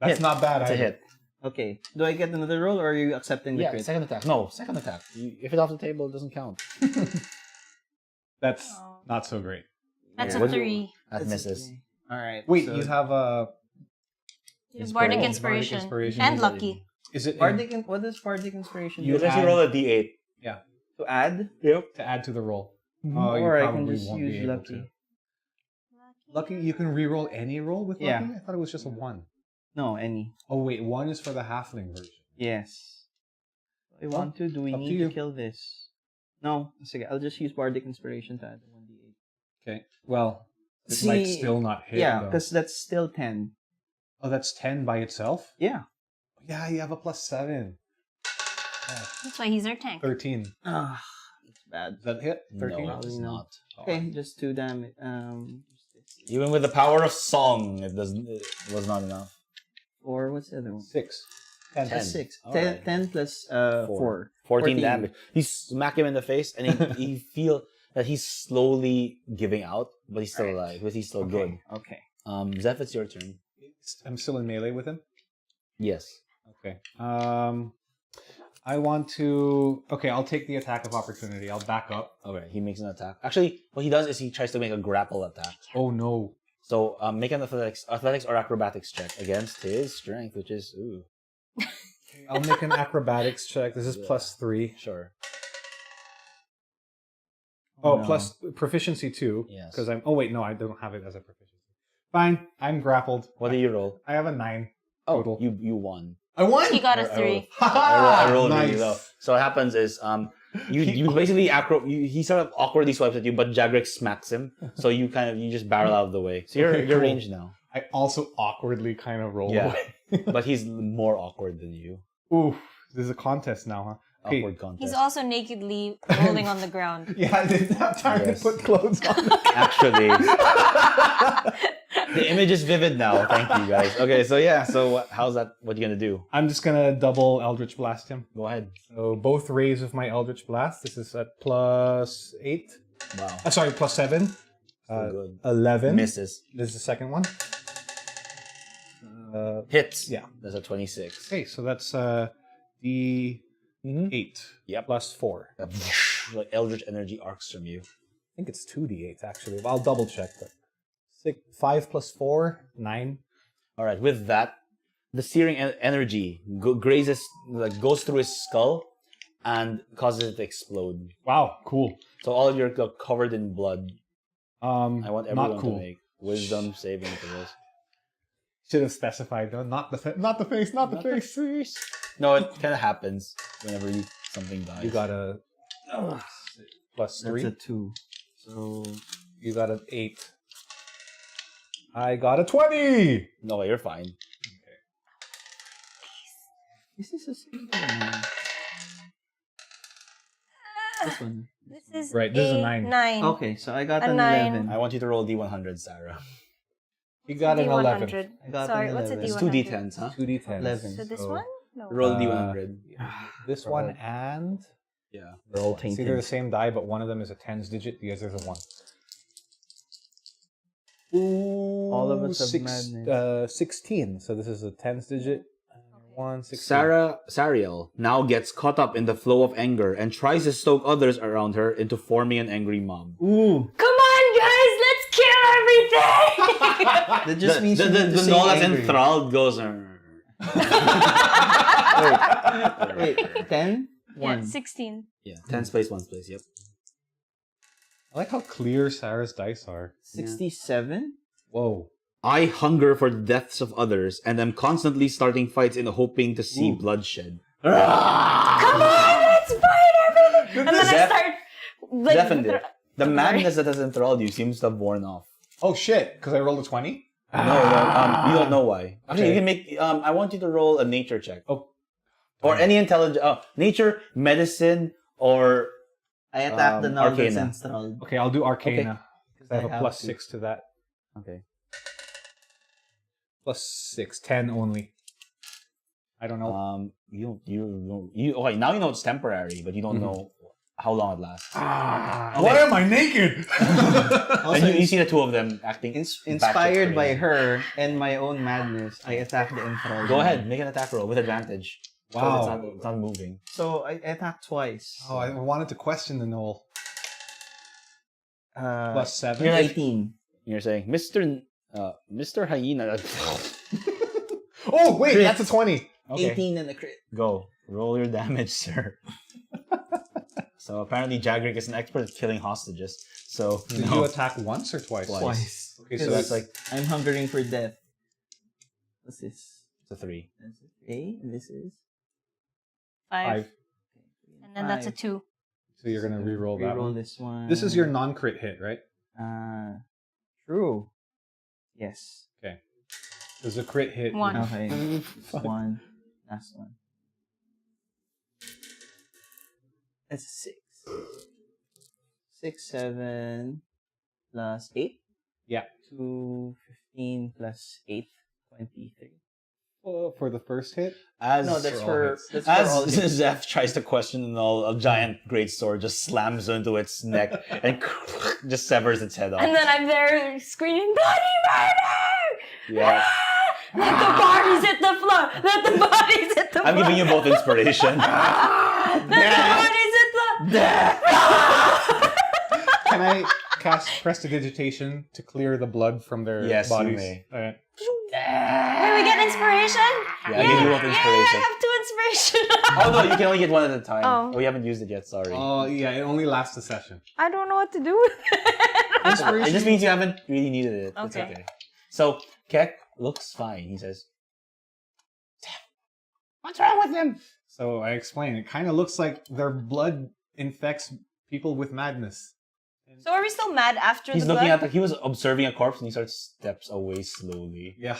That's Hit. not bad. It's a either. hit. Okay. Do I get another roll or are you accepting the Yeah, crit? second attack. No, second attack. If it's off the table, it doesn't count. That's Oh. not so great. That's Yeah. a 3. That That's misses. okay. All right. Wait, so you have a. Bardic Bardic inspiration. Inspiration. And lucky. Is it what does Bardic Inspiration You do? Let's add- roll a d8. To add? Yep. to add to the roll? Mhm. Oh, you Or I can probably just won't be use able lucky. to. Lucky, you can re-roll any roll with Yeah. lucky? I thought it was just a 1. No, any. Oh wait, 1 is for the halfling version. Yes. I want to. Do we up to need you. to kill this? No. Sige, I'll just use Bardic Inspiration to add 1d8. Okay. Well, it might See, still not hit. Yeah, though. because that's still 10. Oh, that's 10 by itself? Yeah. Yeah, you have a +7. That's why he's our tank. 13. Ah, that's bad. Does that hit? 13? No, it's not. Okay, just 2 damage. Even with the power of song, it was not enough. Or what's the other one? 6. 10. Plus 6. All 10, right. 10 plus 4. 14 damage. You smack him in the face, and you feel that he's slowly giving out, but he's still alive. But he's still good. Okay. Zeph, it's your turn. I'm still in melee with him? Yes. Okay. I want to... Okay, I'll take the attack of opportunity. I'll back up. Okay, he makes an attack. Actually, what he does is he tries to make a grapple attack. Oh, no. So make an athletics or acrobatics check against his strength, which is I'll make an acrobatics check. This is +3. sure. Oh, No. plus proficiency 2. Yes. Because I'm... Oh, wait, no, I don't have it as a proficiency. Fine, I'm grappled. What do you roll? I have a 9 Oh, total. you won. I won! He got a I 3. I rolled really Nice. low. So what happens is you basically he sort of awkwardly swipes at you, but Jagrick smacks him. So you just barrel out of the way. So you're Okay, you're cool. ranged now. I also awkwardly kind of roll Yeah. away. But he's more awkward than you. Ooh, this is a contest now, huh? Okay. Awkward contest. He's also nakedly rolling on the ground. Yeah, I didn't have time Yes. to put clothes on. Actually, the image is vivid now. Thank you guys. Okay, so yeah, so how's that? What are you gonna do? I'm just gonna double Eldritch Blast him. Go ahead. So both rays of my Eldritch Blast. This is at +8. Wow. Sorry, +7. Still good. 11. Misses. This is the second one. Hits. Yeah. That's a 26. Okay, so that's D8 Yep. +4. Like Eldritch energy arcs from you. I think it's 2D8 actually. I'll double check. But 5 + 4, 9. All right. With that, the searing energy grazes, goes through his skull, and causes it to explode. Wow, cool. So all of you are covered in blood. I want everyone not cool. to make wisdom saving for this. Should have specified though. Not the face. Not the face. No, it kind of happens whenever something dies. You gotta. plus That's 3. a 2. So You got an 8. I got a 20! No, you're fine. this is a simple one. This one. This is Right, this is a 9. 9. Okay, so I got A an 9. 11. I want you to roll D100, Sarah. You got an 11. D100. I got Sorry, an what's a 11. It's D100? 2d10s, huh? 2d10s. 11. So this one? No. Roll D100. This one and... Yeah. They're all It's either the tainted. same die, but one of them is a tens digit, the other is a 1. All of us have madness. 16. So this is a tens digit. 1, 16. Sariel now gets caught up in the flow of anger and tries to stoke others around her into forming an angry mob. Ooh! Come on, guys! Let's kill everything! That just means you need to the stay Nola's angry. enthralled goes. Wait, 10? Yeah, 1. 16. Yeah, 10's place, 1's place. Yep. I like how clear Sarah's dice are. 67? Whoa. I hunger for the deaths of others and am constantly starting fights in hoping to see bloodshed. Come on, let's fight everything! And then I Zeph- start... Like, Zephyndr, the madness that has enthralled you seems to have worn off. Oh shit, because I rolled a 20? No, you don't know why. Actually, you can make. I want you to roll a nature check. Oh. Or any intelligence. Nature, medicine, or I attacked the null that's Arcana. enthralled. Okay, I'll do Arcana. I have I a plus to. 6 to that. Okay. Plus 6, 10 only. I don't know. Okay, now you know it's temporary, but you don't know how long it lasts. Why am I naked? Also, And you see the two of them acting. inspired by batshit crazy. her and my own madness, I attacked the enthralled. Go ahead, make an attack roll with advantage. Wow. It's not moving. So I attacked twice. Oh, I wanted to question the knoll. Plus 7. You're like- 18. You're saying, Mr. Hyena. Oh, wait, Crit. that's a 20. Okay. 18 and a crit. Go. Roll your damage, sir. So apparently Jagrick is an expert at killing hostages. So Did you attack once or twice? Twice. Okay, so Because that's like... I'm hungering for death. What's this? it's a 3. That's a 8, and this is 5. 5. And then that's a 2. So you're going to re-roll that Reroll one. this one. This is your non-crit hit, right? True. Yes. Okay. There's a crit hit. 1. Okay. One. Last one. That's 6. 6, 7 plus 8. Yeah. 2, 15 plus 8, 23. For the first hit? As No, that's all for hits. that's for all as hits. Zeph tries to question and all, a giant great sword just slams into its neck and just severs its head off. And then I'm there screaming, "Body murder! Yeah. Let the bodies hit the floor! Let the bodies hit the floor! I'm giving you both inspiration. Let the bodies hit the... Can I cast Prestidigitation to clear the blood from their Yes, you bodies? may. Alright. Wait, we get inspiration? Yeah, I give you both Yeah, inspiration. I have 2 inspiration. Oh no, you can only get one at a time. Oh. We haven't used it yet, sorry. Oh, yeah, it only lasts a session. I don't know what to do with it. It just means you haven't really needed it. It's Okay. okay. So, Kek looks fine. He says, "Damn, what's wrong with him?" So I explain. It kind of looks like their blood infects people with madness. So are we still mad after He's the looking blood? at he was observing a corpse and he starts steps away slowly. Yeah.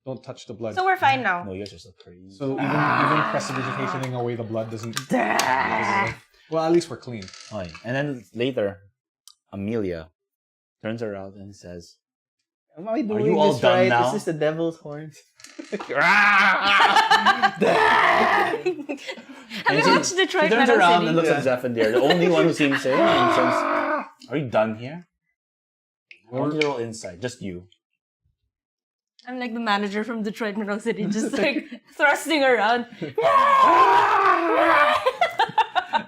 Don't touch the blood. So we're fine now. No, you guys are so crazy. So even prestidigitating away the blood doesn't... Well, at least we're clean. Okay. And then later, Amelia turns around and says, Am I doing you all this done right? now? Is this the devil's horns? Have And you she- watched Detroit She turns Metal around City? and looks at Zephyndr, the only one who seems sane, and says, "Are you done here? I want you to roll insight, just you." I'm like the manager from Detroit Metal City, just like thrusting around.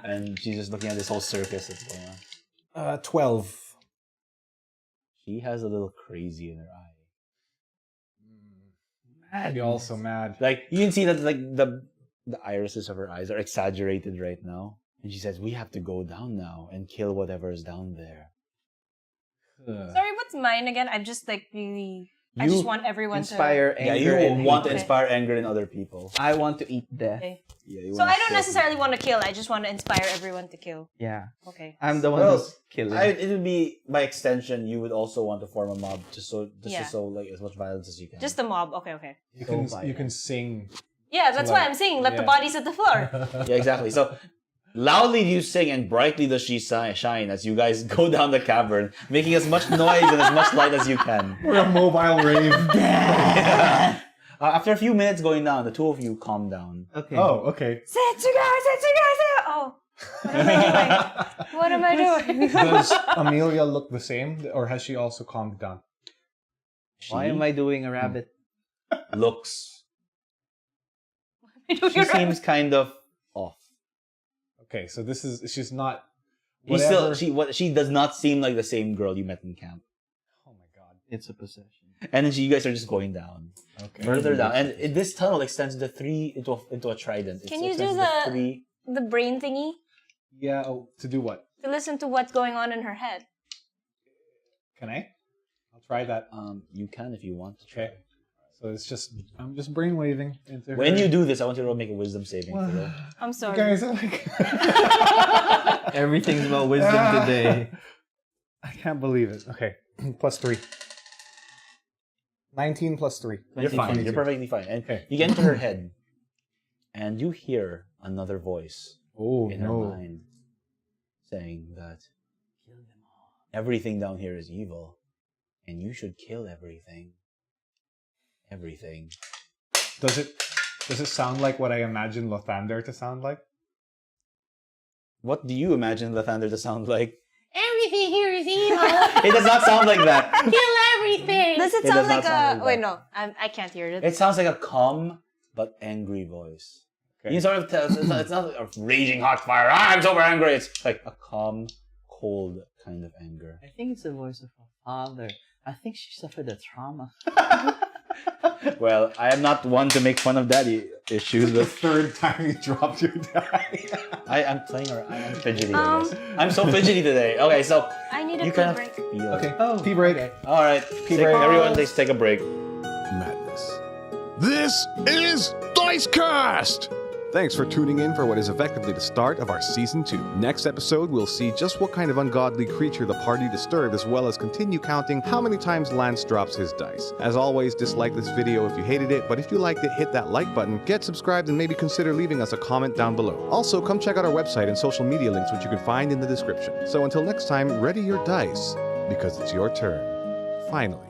And she's just looking at this whole circus that's going on. 12. She has a little crazy in her eye. I'd be also mad. Like you can see that like the irises of her eyes are exaggerated right now. And she says, "We have to go down now and kill whatever is down there." Ugh. Sorry, what's mine again? I'm just like really... I just want everyone inspire to... anger. Yeah, you and want to hate. inspire anger in other people. I want to eat death. Okay. Yeah, you So wanna I don't kill necessarily want to kill. I just want to inspire everyone to kill. Yeah. Okay. I'm the one Well, who's killing. It would be, by extension, you would also want to form a mob just to sow like as much violence as you can. Just the mob. Okay, okay. You can sing. Yeah, that's why I'm saying let the bodies hit the floor. Yeah, exactly. So loudly do you sing and brightly does she shine as you guys go down the cavern, making as much noise and as much light as you can. We're a mobile rave. After a few minutes going down, the two of you calm down. Okay. Oh, okay. Setsuga! Oh. What am I doing? Does Amelia look the same, or has she also calmed down? Why am I doing a rabbit? Looks. She seems kind of off. Okay, so she's not. She's still she does not seem like the same girl you met in camp. Oh my god. It's a possession. And then you guys are just going down, Okay. further down, and this tunnel extends into a trident. Can you do the brain thingy? Yeah. Oh, to do what? To listen to what's going on in her head. Can I? I'll try that. You can if you want to try. Okay. So I'm just brainwaving into her. When you do this, I want you to make a wisdom saving throw. I'm You sorry. guys are like. Everything's about wisdom today. I can't believe it. Okay. +3. 19 + 3. You're fine. You're perfectly fine. And you get into her head, and you hear another voice in her mind saying that everything down here is evil, and you should kill everything. Everything. Does it sound like what I imagined Lathander to sound like? What do you imagine Lathander to sound like? Everything here is evil. It does not sound like that. Kill everything. Does it It sound does not like sound a... like Wait, that. no. I can't hear it. It sounds like a calm but angry voice. Okay. You sort of tell it's not a raging hot fire. I'm super angry. It's like a calm, cold kind of anger. I think it's the voice of her father. I think she suffered a trauma. Well, I am not one to make fun of daddy issues, The but third time you dropped your die. I'm playing around. I'm fidgety. I guess. I'm so fidgety today. Okay, so I need a you pee kind of break. feel. Okay. Oh, Pee break. okay. All right. break. Everyone, take a break. Madness. This is Dicecast! Thanks for tuning in for what is effectively the start of our Season 2. Next episode, we'll see just what kind of ungodly creature the party disturbed, as well as continue counting how many times Lance drops his dice. As always, dislike this video if you hated it, but if you liked it, hit that like button, get subscribed, and maybe consider leaving us a comment down below. Also, come check out our website and social media links, which you can find in the description. So until next time, ready your dice, because it's your turn. Finally.